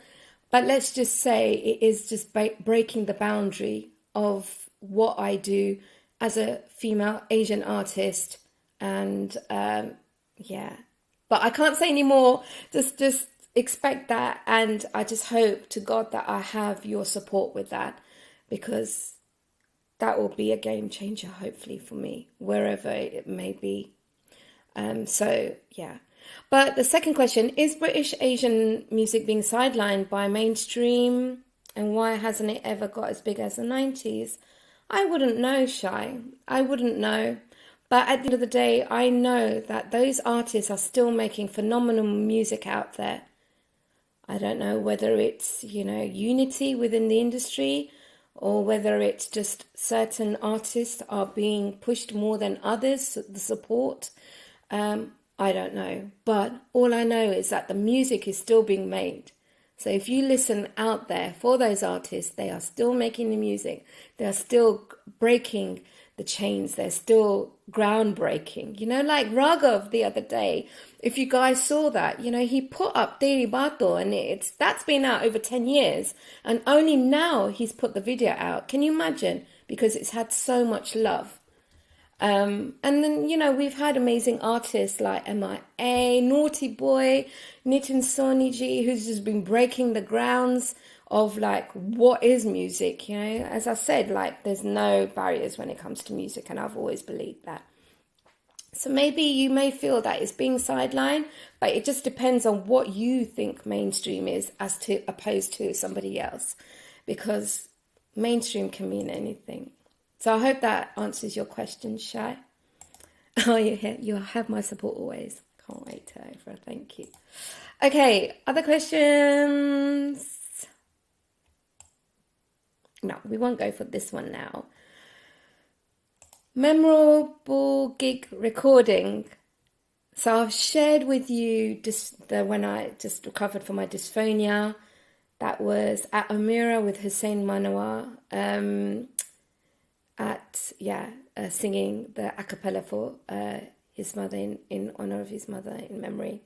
But let's just say it is just breaking the boundary of what I do as a female Asian artist. And yeah, but I can't say any more. Just expect that. And I just hope to God that I have your support with that, because that will be a game changer, hopefully, for me, wherever it may be. So, yeah. But the second question, is British Asian music being sidelined by mainstream, and why hasn't it ever got as big as the 90s? I wouldn't know, Shy. I wouldn't know. But at the end of the day, I know that those artists are still making phenomenal music out there. I don't know whether it's, you know, unity within the industry, or whether it's just certain artists are being pushed more than others, the support. I don't know, but all I know is that the music is still being made. So if you listen out there for those artists, they are still making the music. They are still breaking the chains. They're still groundbreaking. You know, like Raghav the other day, if you guys saw that, you know, he put up Teri Baaton, and that's been out over 10 years. And only now he's put the video out. Can you imagine? Because it's had so much love. And then, you know, we've had amazing artists like MIA, Naughty Boy, Nitin Soniji, who's just been breaking the grounds of like what is music. You know, as I said, like there's no barriers when it comes to music, and I've always believed that. So maybe you may feel that it's being sidelined, but it just depends on what you think mainstream is as to opposed to somebody else, because mainstream can mean anything. So I hope that answers your question, Shai. Oh, you have my support always. Can't wait to over. Thank you. Okay, other questions? No, we won't go for this one now. Memorable gig recording. So I've shared with you when I just recovered from my dysphonia. That was at Amira with Hussein Manawar. Singing the a cappella for his mother in honor of his mother in memory.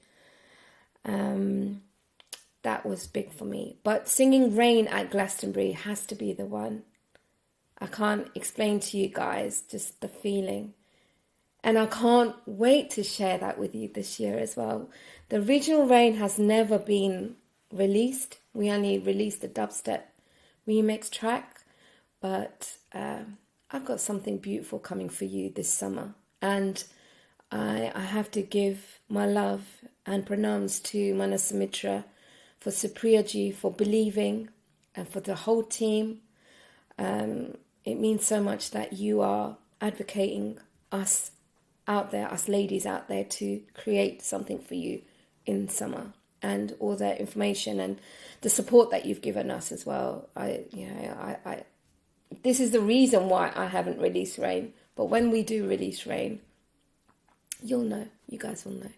That was big for me. But singing Rain at Glastonbury has to be the one. I can't explain to you guys just the feeling. And I can't wait to share that with you this year as well. The original Rain has never been released. We only released the dubstep remix track. But I've got something beautiful coming for you this summer. And I have to give my love and pranams to Mana Sumitra, for Supriya Ji, for believing, and for the whole team. It means so much that you are advocating us out there, us ladies out there, to create something for you in summer, and all the information and the support that you've given us as well. This is the reason why I haven't released Rain. But when we do release Rain, you'll know. You guys will know.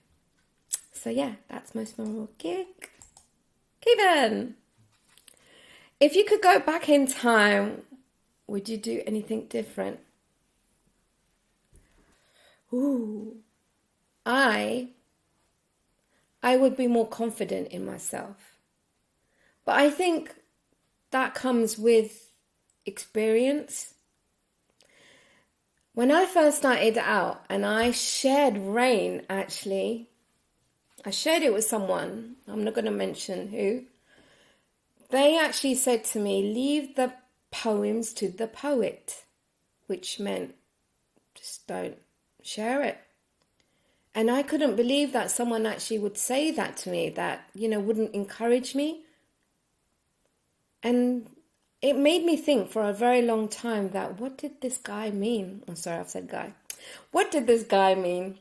So yeah, that's most memorable gig. Kevin, if you could go back in time, would you do anything different? Ooh, I would be more confident in myself. But I think that comes with experience. When I first started out and I shared Rain, actually, I shared it with someone, I'm not going to mention who. They actually said to me, leave the poems to the poet, which meant just don't share it. And I couldn't believe that someone actually would say that to me, that, wouldn't encourage me. And it made me think for a very long time that, what did this guy mean? I'm sorry, I've said guy. What did this guy mean?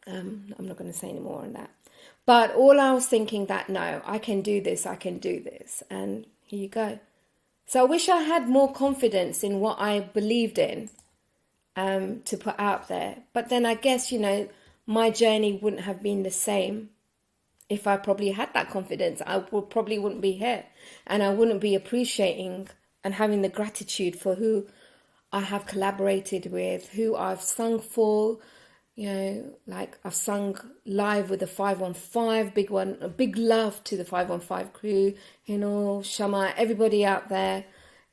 I'm not going to say any more on that. But all I was thinking that, no, I can do this. And here you go. So I wish I had more confidence in what I believed in to put out there. But then I guess, my journey wouldn't have been the same if I probably had that confidence. I probably wouldn't be here. And I wouldn't be appreciating and having the gratitude for who I have collaborated with, who I've sung for. Like I've sung live with the 515, big one, a big love to the 515 crew, Shama, everybody out there.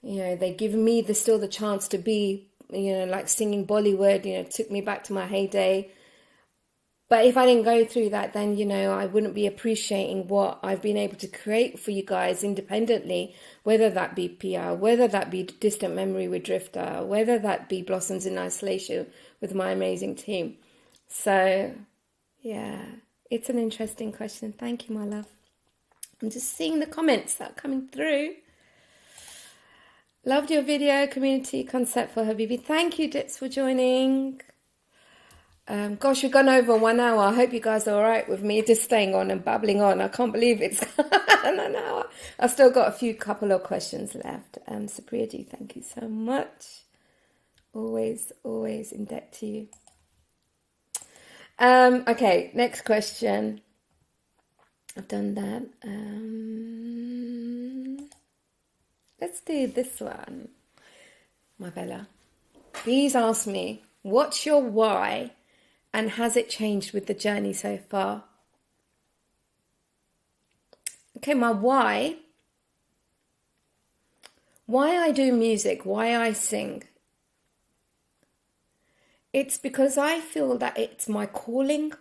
They give me still the chance to be, like singing Bollywood, took me back to my heyday. But if I didn't go through that, then, I wouldn't be appreciating what I've been able to create for you guys independently, whether that be PR, whether that be Distant Memory with Drifter, whether that be Blossoms in Isolation with my amazing team. So, yeah, it's an interesting question. Thank you, my love. I'm just seeing the comments that are coming through. Loved your video, community concept for Habibi. Thank you, Dips, for joining. Gosh, we've gone over 1 hour. I hope you guys are all right with me just staying on and babbling on. I can't believe it's an hour. I've still got a couple of questions left. Supriyaji, thank you so much. Always in debt to you. Okay, next question. I've done that. Let's do this one. My Bella. Please ask me, what's your why and has it changed with the journey so far? Okay, my why. Why I do music, why I sing. It's because I feel that it's my calling,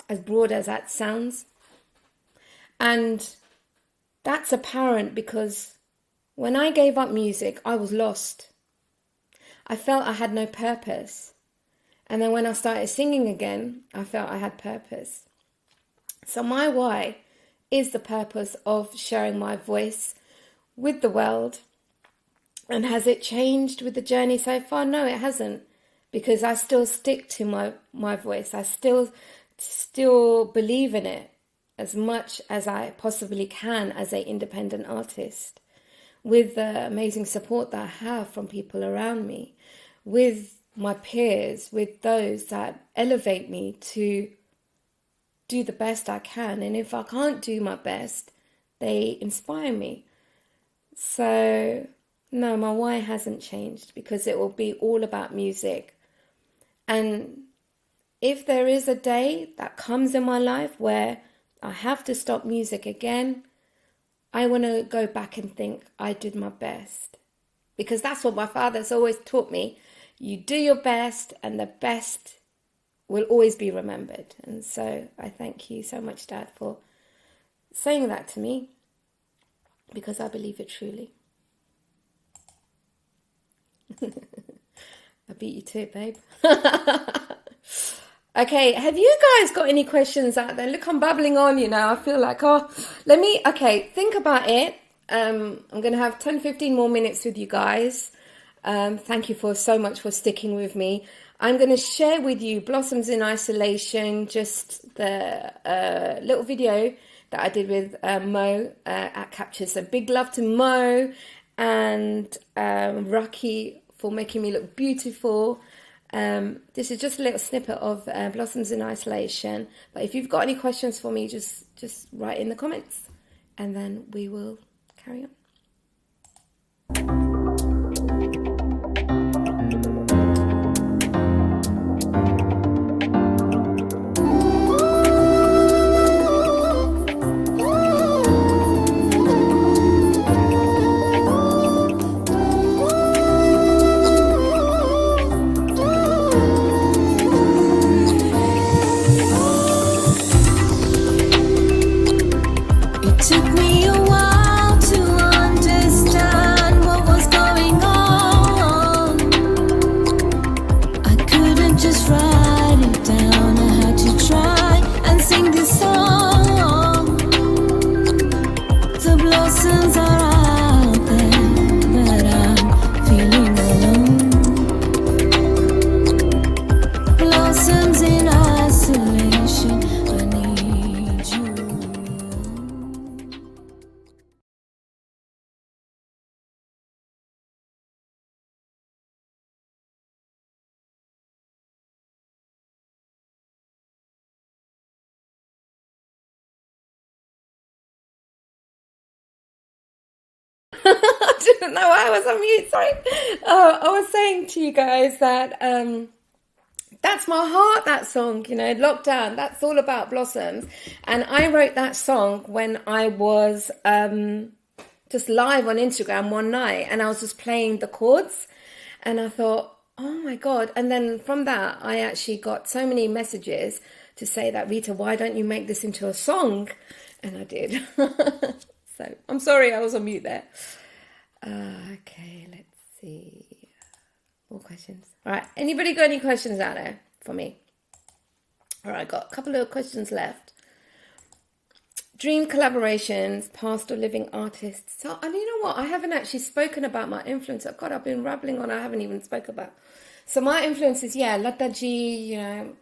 as broad as that sounds. And that's apparent because when I gave up music, I was lost. I felt I had no purpose. And then when I started singing again, I felt I had purpose. So my why is the purpose of sharing my voice with the world. And has it changed with the journey so far? No, it hasn't, because I still stick to my voice. I still believe in it as much as I possibly can as an independent artist, with the amazing support that I have from people around me, with my peers, with those that elevate me to do the best I can. And if I can't do my best, they inspire me. So no, my why hasn't changed, because it will be all about music. And if there is a day that comes in my life where I have to stop music again, I want to go back and think I did my best. Because that's what my father's always taught me. You do your best, and the best will always be remembered. And so I thank you so much, Dad, for saying that to me, because I believe it truly. I beat you to it, babe. Okay, have you guys got any questions out there? Look, I'm babbling on, I feel like, think about it. I'm going to have 10, 15 more minutes with you guys. Thank you so much for sticking with me. I'm going to share with you Blossoms in Isolation, just the little video that I did with Mo at Capture. So big love to Mo and Rocky for making me look beautiful. This is just a little snippet of Blossoms in Isolation. But if you've got any questions for me, just write in the comments, and then we will carry on. Took me a while to understand what was going on. I couldn't just write it down. I had to try and sing this song. The blossoms are out there, but I'm feeling alone. Blossoms in isolation, I need you. I didn't know I was on mute, sorry. I was saying to you guys that that's my heart, that song, Lockdown. That's all about blossoms. And I wrote that song when I was just live on Instagram one night, and I was just playing the chords, and I thought, oh my God. And then from that, I actually got so many messages to say that, Rita, why don't you make this into a song? And I did. So I'm sorry I was on mute there. Okay, let's see. More questions. All right, anybody got any questions out there for me? All right, got a couple of questions left. Dream collaborations, past or living artists. So, and you know what? I haven't actually spoken about my influencer. God, I've been rambling on. I haven't even spoken about. So my influences, Lata Ji, and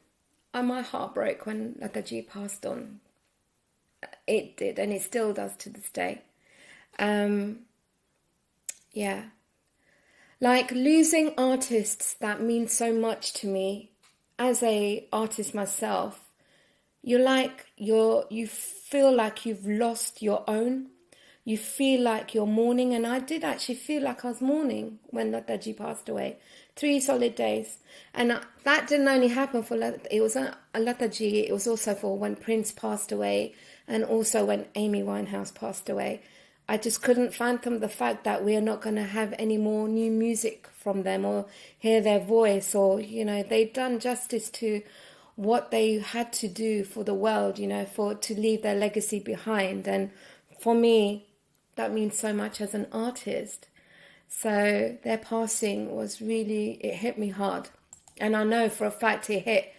my heart broke when Lata Ji passed on. It did, and it still does to this day. Like losing artists that mean so much to me as a artist myself. You feel like you've lost your own. You feel like you're mourning, and I did actually feel like I was mourning when Lataji passed away. 3 solid days, and that didn't only happen for it was Lataji. It was also for when Prince passed away, and also when Amy Winehouse passed away. I just couldn't fathom the fact that we are not going to have any more new music from them or hear their voice, or they've done justice to what they had to do for the world, to leave their legacy behind. And for me, that means so much as an artist. So their passing was really, it hit me hard. And I know for a fact it hit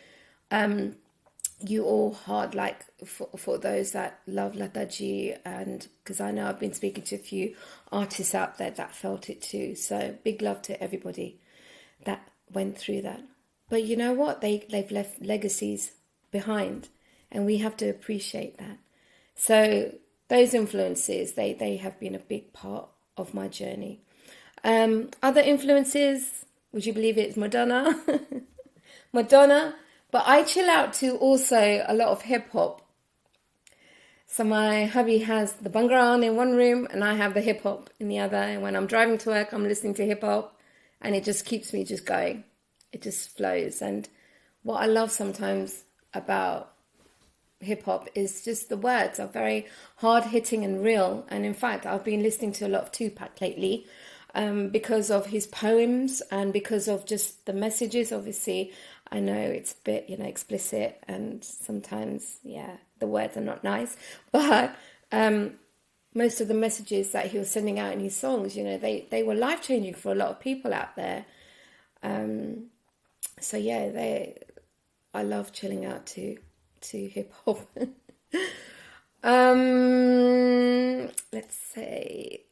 you all hard, like for those that love Lataji, and because I know I've been speaking to a few artists out there that felt it too. So big love to everybody that went through that. But you know what? They've left legacies behind, and we have to appreciate that. So those influences, they have been a big part of my journey. Other influences, would you believe it's Madonna? Madonna, but I chill out to also a lot of hip hop. So my hubby has the Bhangra on in one room and I have the hip hop in the other. And when I'm driving to work, I'm listening to hip hop, and it just keeps me just going. It just flows. And what I love sometimes about hip hop is just the words are very hard hitting and real. And in fact, I've been listening to a lot of Tupac lately, because of his poems and because of just the messages. Obviously, I know it's a bit, explicit, and sometimes, the words are not nice, but most of the messages that he was sending out in his songs, they were life-changing for a lot of people out there. So I love chilling out to hip-hop. Let's say,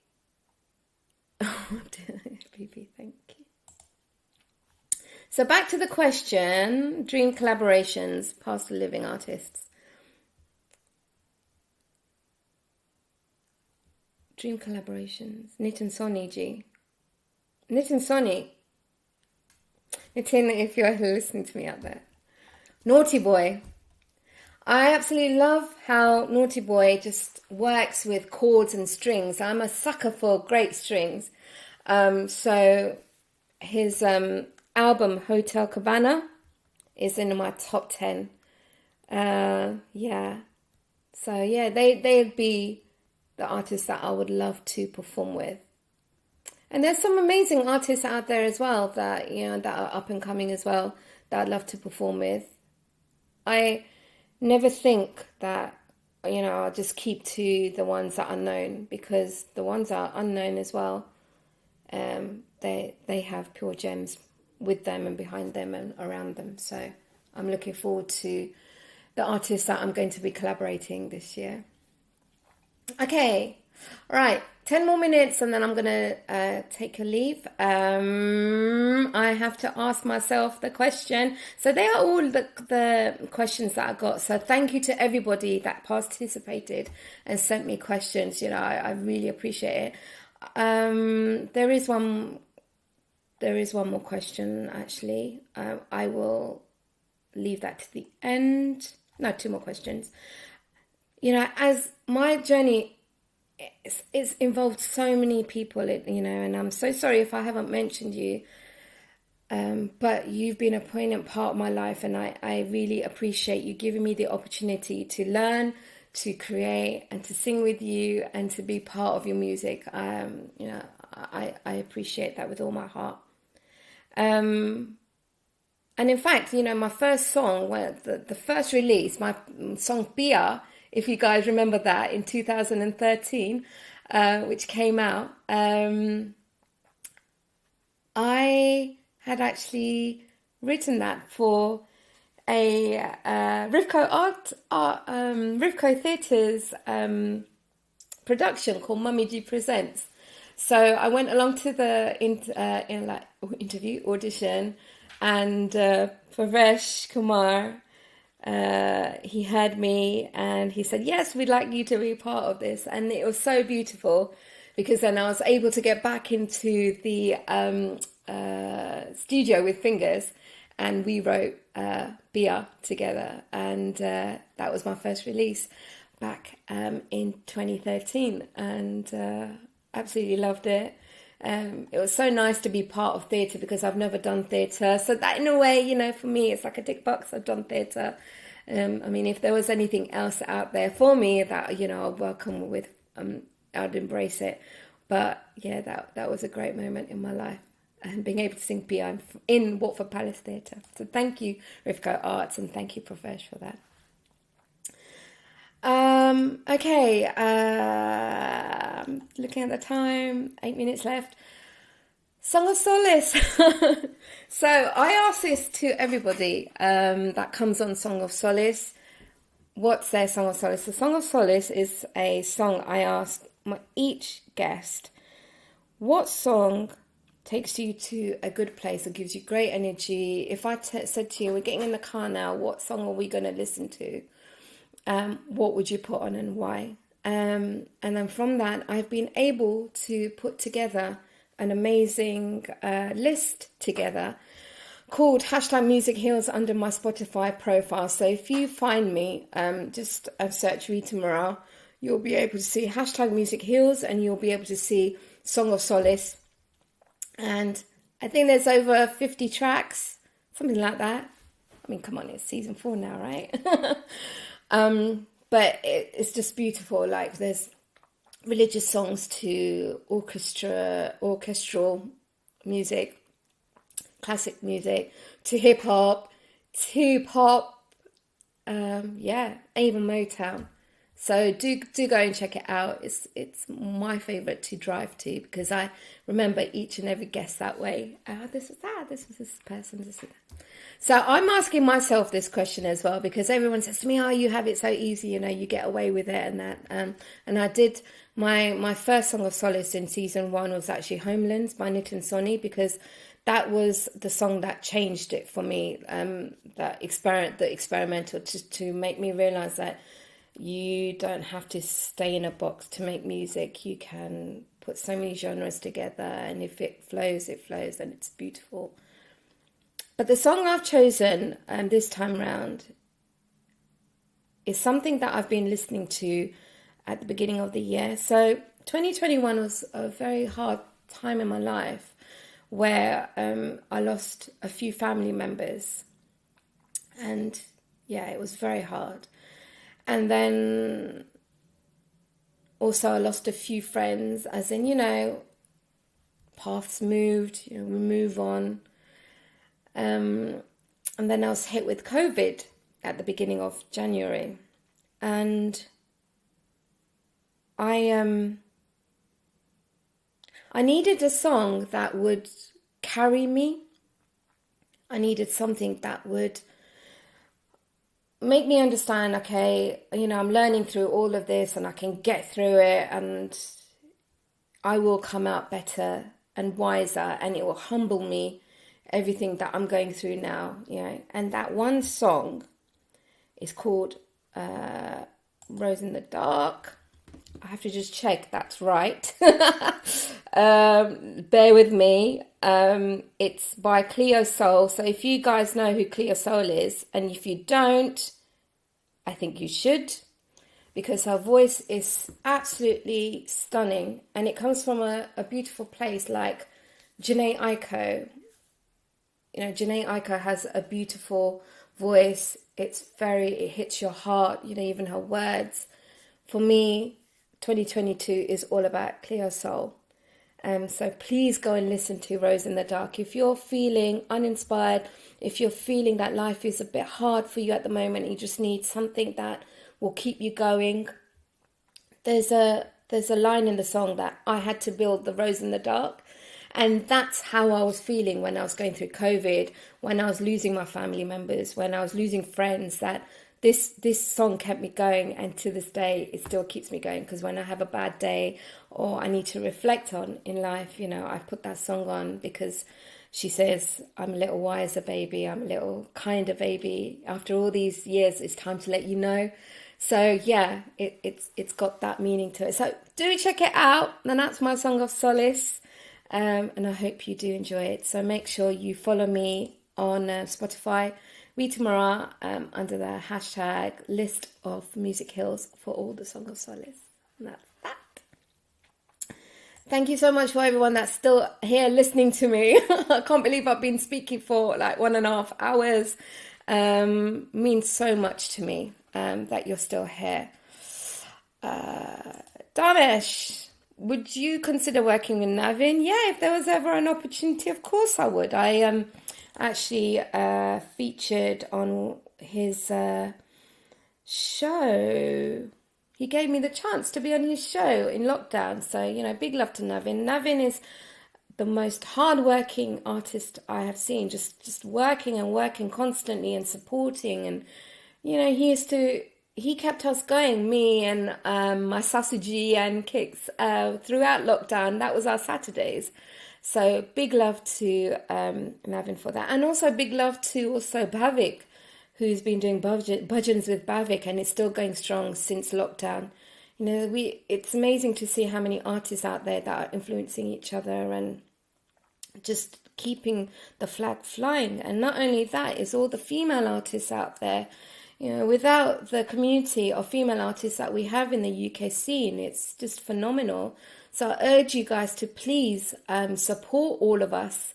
BB, thank you. So back to the question, dream collaborations, past living artists. Dream collaborations. Nitin Soni ji. Nitin Soni. Nitin, if you're listening to me out there. Naughty Boy. I absolutely love how Naughty Boy just works with chords and strings. I'm a sucker for great strings. So his album Hotel Cabana is in my top 10. So they'd be the artists that I would love to perform with. And there's some amazing artists out there as well that that are up and coming as well that I'd love to perform with. I never think that I'll just keep to the ones that are known, because the ones that are unknown as well, they have pure gems with them and behind them and around them. So I'm looking forward to the artists that I'm going to be collaborating this year. Okay, all right, 10 more minutes and then I'm going to take a leave. I have to ask myself the question. So they are all the questions that I got. So thank you to everybody that participated and sent me questions. I really appreciate it. There is one more question, actually. I will leave that to the end. No, 2 more questions. As my journey, it's involved so many people, and I'm so sorry if I haven't mentioned you, but you've been a poignant part of my life, and I really appreciate you giving me the opportunity to learn, to create, and to sing with you, and to be part of your music. I appreciate that with all my heart. And in fact, my first song, the first release, my song Pia, if you guys remember that, in 2013, which came out, I had actually written that for a Rivco Theatre's production called Mummy G Presents. So I went along to the interview audition, and Pravesh Kumar, he heard me and he said, yes, we'd like you to be part of this. And it was so beautiful, because then I was able to get back into the studio with Fingers, and we wrote Bia together, and that was my first release back in 2013, and absolutely loved it. It was so nice to be part of theatre, because I've never done theatre, so that in a way, for me, it's like a tick box. I've done theatre. If there was anything else out there for me that I'd welcome with, I'd embrace it. But yeah, that was a great moment in my life, and being able to sing Pia in Watford Palace Theatre. So thank you, Rivco Arts, and thank you, Profesh, for that. Okay, looking at the time, 8 minutes left. Song of Solace. So I ask this to everybody that comes on Song of Solace. What's their Song of Solace? The Song of Solace is a song I ask each guest. What song takes you to a good place or gives you great energy? If I said to you, we're getting in the car now, what song are we going to listen to? What would you put on and why? And then from that, I've been able to put together an amazing list together called #MusicHeals under my Spotify profile. So if you find me, just search Rita Morar, you'll be able to see #MusicHeals and you'll be able to see Song of Solace. And I think there's over 50 tracks, something like that. I mean, come on, it's season 4 now, right? But it's just beautiful. Like there's religious songs to orchestral music, classic music, to hip hop, to pop, even Motown. So do go and check it out. It's my favorite to drive to because I remember each and every guest that way. This was that. This was this person. This was that. So I'm asking myself this question as well because everyone says to me, "Oh, you have it so easy. You know, you get away with it and that." And I did my first Song of Solace in season 1 was actually Homelands by Nitin Soni because that was the song that changed it for me. The experimental to make me realize that you don't have to stay in a box to make music. You can put so many genres together, and if it flows, and it's beautiful. But the song I've chosen this time round is something that I've been listening to at the beginning of the year. So 2021 was a very hard time in my life where I lost a few family members. And yeah, it was very hard. And then also I lost a few friends, as in, you know, paths moved, you know, we move on. And then I was hit with COVID at the beginning of January. And I needed a song that would carry me. I needed something that would make me understand, okay, you know, I'm learning through all of this and I can get through it and I will come out better and wiser and it will humble me, everything that I'm going through now, you know. And that one song is called Rose in the Dark. I have to just check that's right. Bear with me. It's by Cleo Soul. So if you guys know who Cleo Soul is, and if you don't, I think you should, because her voice is absolutely stunning, and it comes from a beautiful place like Janae Aiko. You know, Janae Aiko has a beautiful voice. It hits your heart. You know, even her words. For me, 2022 is all about Cleo Soul. So please go and listen to Rose in the Dark. If you're feeling uninspired, if you're feeling that life is a bit hard for you at the moment, you just need something that will keep you going. There's a line in the song that I had to build the rose in the dark. And that's how I was feeling when I was going through COVID, when I was losing my family members, when I was losing friends, that this song kept me going, and to this day it still keeps me going, because when I have a bad day or I need to reflect on in life, you know, I put that song on because she says, I'm a little wiser baby, I'm a little kinder baby, after all these years it's time to let you know. So yeah, it's got that meaning to it. So do check it out, and that's my Song of Solace, and I hope you do enjoy it. So make sure you follow me on Spotify, Rita Morar, under the hashtag list of Music Hills for all the Song of Solace. And that's that. Thank you so much for everyone that's still here listening to me. I can't believe I've been speaking for like 1.5 hours. Means so much to me that you're still here. Danish, would you consider working with Navin? Yeah, if there was ever an opportunity, of course I would. I actually featured on his show. He gave me the chance to be on his show in lockdown. So, you know, big love to Navin. Navin is the most hardworking artist I have seen, just working and working constantly and supporting. And, you know, he kept us going, me and my Sasuji and Kicks throughout lockdown. That was our Saturdays. So big love to Navin for that. And also big love to also Bhavik, who's been doing bhajans with Bhavik and is still going strong since lockdown. You know, it's amazing to see how many artists out there that are influencing each other and just keeping the flag flying. And not only that, it's all the female artists out there. You know, without the community of female artists that we have in the UK scene, it's just phenomenal. So I urge you guys to please support all of us.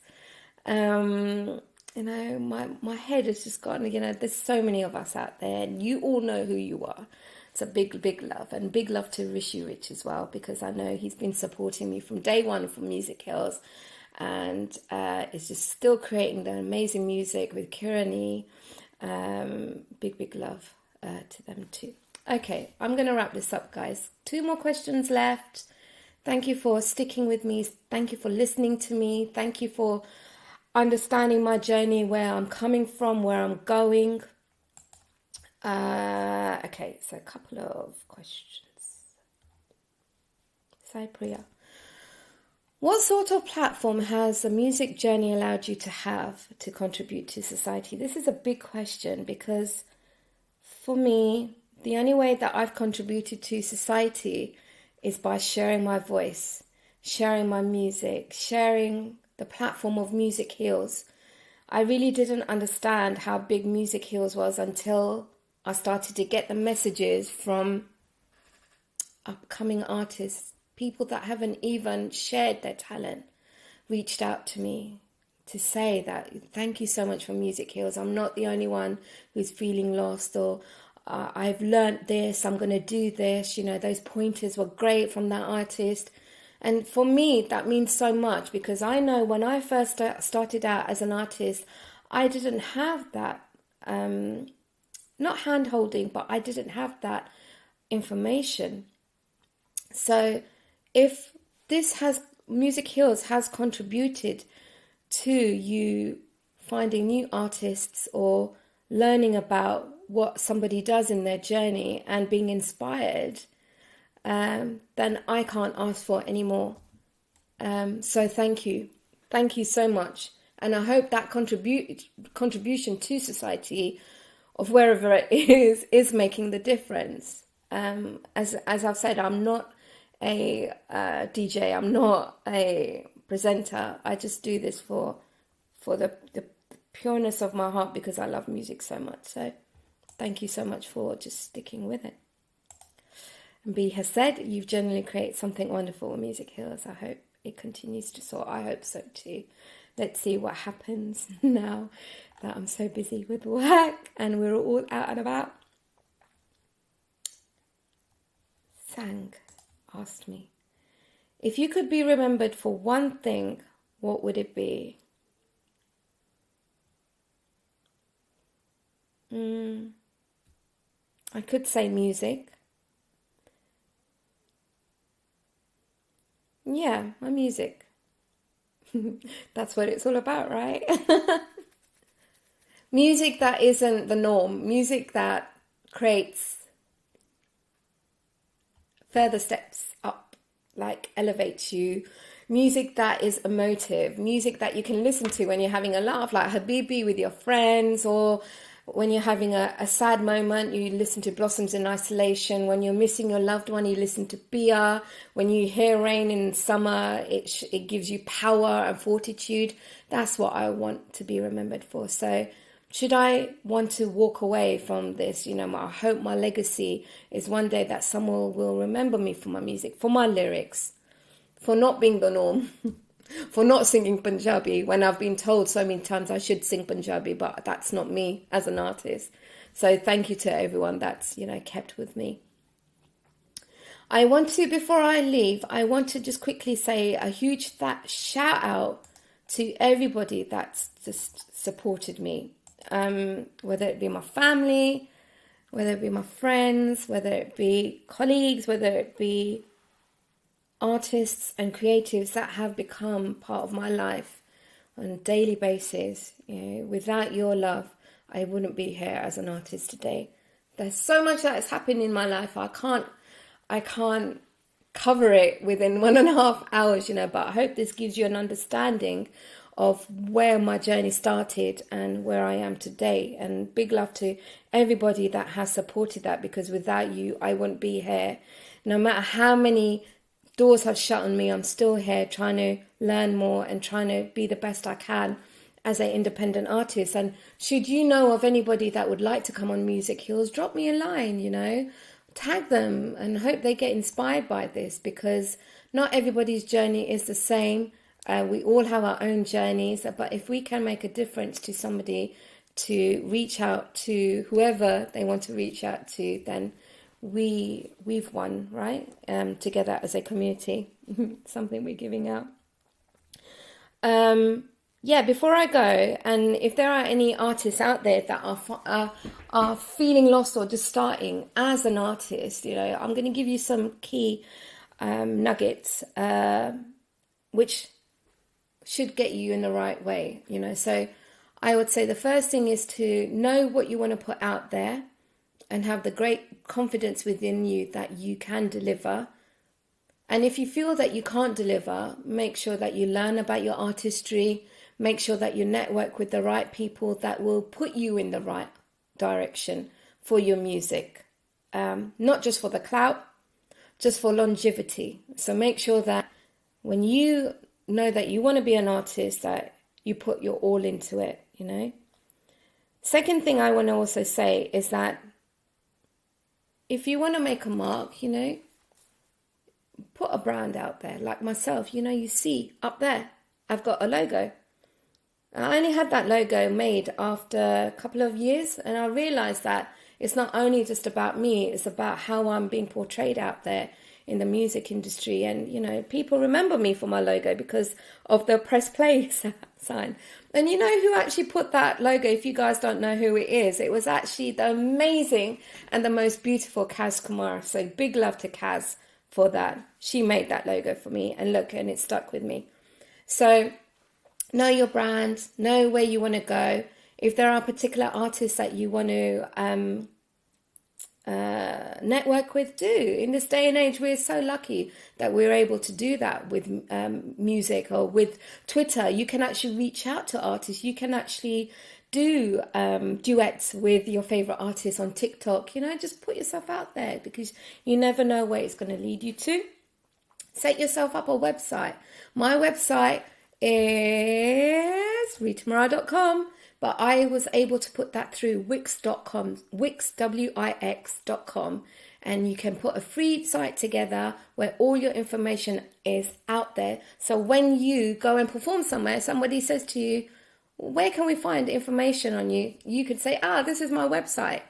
You know, my head has just gone, you know, there's so many of us out there and you all know who you are. It's a big, big love. And big love to Rishi Rich as well, because I know he's been supporting me from day one from Music Hills. And is just still creating the amazing music with Kirani. Big, big love to them too. Okay, I'm going to wrap this up, guys. 2 more questions left. Thank you for sticking with me. Thank you for listening to me. Thank you for understanding my journey, where I'm coming from, where I'm going. Okay, so a couple of questions. Sai Priya. What sort of platform has the music journey allowed you to have to contribute to society? This is a big question, because for me, the only way that I've contributed to society is by sharing my voice, sharing my music, sharing the platform of Music Heals. I really didn't understand how big Music Heals was until I started to get the messages from upcoming artists. People that haven't even shared their talent reached out to me to say that, thank you so much for Music Heals. I'm not the only one who's feeling lost, or I've learnt this, I'm going to do this. You know, those pointers were great from that artist. And for me, that means so much, because I know when I first started out as an artist, I didn't have that, not hand holding, but I didn't have that information. So if Music Heals has contributed to you finding new artists or learning about what somebody does in their journey and being inspired, then I can't ask for any more. So thank you. Thank you so much. And I hope that contribution to society of wherever it is making the difference. As I've said, I'm not a DJ, I'm not a presenter. I just do this for the pureness of my heart, because I love music so much. So thank you so much for just sticking with it. And B has said, you've generally created something wonderful with Music Heals. I hope it continues to soar. I hope so too. Let's see what happens now that I'm so busy with work and we're all out and about. Sang asked me, if you could be remembered for one thing, what would it be? I could say music. Yeah, my music. That's what it's all about, right? Music that isn't the norm. Music that creates further steps up, like elevates you. Music that is emotive. Music that you can listen to when you're having a laugh, like Habibi with your friends, or when you're having a sad moment, you listen to Blossoms in Isolation. When you're missing your loved one, you listen to Bia. When you hear rain in summer, it gives you power and fortitude. That's what I want to be remembered for. So should I want to walk away from this, you know, I hope my legacy is one day that someone will remember me for my music, for my lyrics, for not being the norm, for not singing Punjabi when I've been told so many times I should sing Punjabi, but that's not me as an artist. So thank you to everyone that's, you know, kept with me. I want to, before I leave, I want to just quickly say a huge shout out to everybody that's just supported me. Whether it be my family, whether it be my friends, whether it be colleagues, whether it be artists and creatives that have become part of my life on a daily basis. Without your love, I wouldn't be here as an artist today. There's so much that has happened in my life. I can't cover it within 1.5 hours, but I hope this gives you an understanding of where my journey started and where I am today. And big love to everybody that has supported that, because without you, I wouldn't be here. No matter how many doors have shut on me, I'm still here trying to learn more and trying to be the best I can as an independent artist. And should you know of anybody that would like to come on Music Heals, drop me a line, tag them, and hope they get inspired by this, because not everybody's journey is the same. We all have our own journeys, but if we can make a difference to somebody to reach out to whoever they want to reach out to, then we've won, right? Together as a community, something we're giving out. Before I go, and if there are any artists out there that are feeling lost or just starting as an artist, I'm going to give you some key nuggets, which should get you in the right way, So I would say the first thing is to know what you want to put out there and have the great confidence within you that you can deliver. And if you feel that you can't deliver, make sure that you learn about your artistry, make sure that you network with the right people that will put you in the right direction for your music. Not just for the clout, just for longevity. So make sure that when you know that you want to be an artist, that you put your all into it, Second thing I want to also say is that if you want to make a mark, put a brand out there. Like myself, you see up there, I've got a logo. I only had that logo made after a couple of years, and I realized that it's not only just about me, it's about how I'm being portrayed out there in the music industry. And, people remember me for my logo because of the press play sign. And you know who actually put that logo? If you guys don't know who it is, it was actually the amazing and the most beautiful Kaz Kumar. So big love to Kaz for that. She made that logo for me, and it stuck with me. So know your brand, know where you want to go. If there are particular artists that you want to network with, do. In this day and age, we're so lucky that we're able to do that with music or with Twitter. You can actually reach out to artists. You can actually do duets with your favorite artists on TikTok. Just put yourself out there, because you never know where it's going to lead you to. Set yourself up a website. My website is ritamorar.com. But I was able to put that through Wix.com, Wix.com, and you can put a free site together where all your information is out there. So when you go and perform somewhere, somebody says to you, where can we find information on you? You could say, this is my website.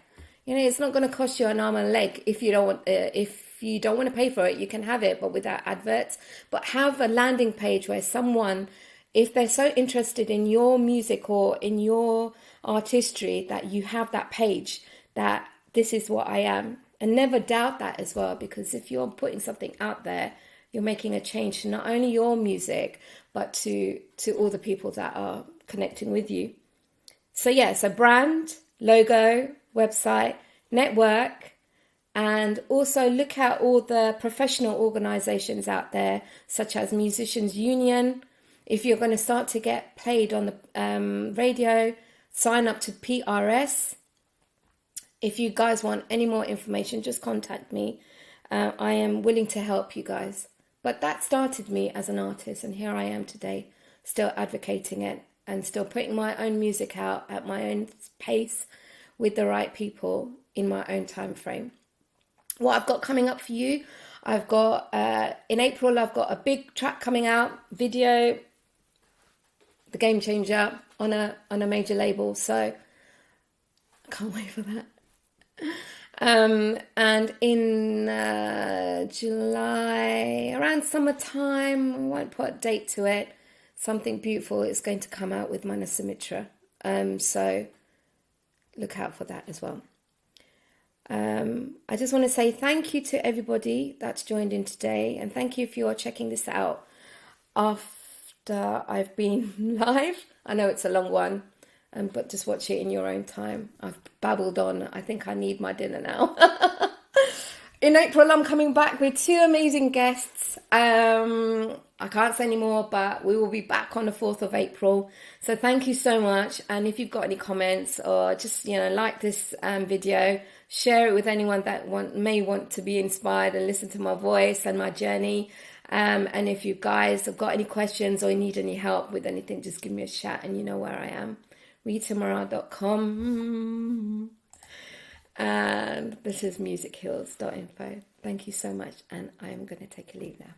It's not going to cost you an arm and a leg. If you don't want to pay for it, you can have it, but without adverts. But have a landing page where someone, if they're so interested in your music or in your artistry, that you have that page that this is what I am. And never doubt that as well, because if you're putting something out there, you're making a change to not only your music, but to all the people that are connecting with you. So brand, logo, website, network, and also look at all the professional organizations out there, such as Musicians Union. If you're going to start to get played on the radio, sign up to PRS. If you guys want any more information, just contact me. I am willing to help you guys. But that started me as an artist, and here I am today, still advocating it and still putting my own music out at my own pace with the right people in my own time frame. What I've got coming up for you, I've got, in April, I've got a big track coming out, video, The Game Changer, on a major label. So I can't wait for that. And in July, around summertime, I won't put a date to it, something beautiful is going to come out with Mana Sumitra. So look out for that as well. I just want to say thank you to everybody that's joined in today, and thank you if you're checking this out after I've been live. I know it's a long one, but just watch it in your own time. I've babbled on. I think I need my dinner now. In April, I'm coming back with 2 amazing guests. I can't say any more, but we will be back on the 4th of April. So thank you so much. And if you've got any comments or just, like this video, share it with anyone that may want to be inspired and listen to my voice and my journey. And if you guys have got any questions or need any help with anything, just give me a shout and you know where I am. ritamorar.com. And this is musicheals.info. Thank you so much, and I am going to take a leave now.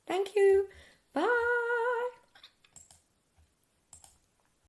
Thank you.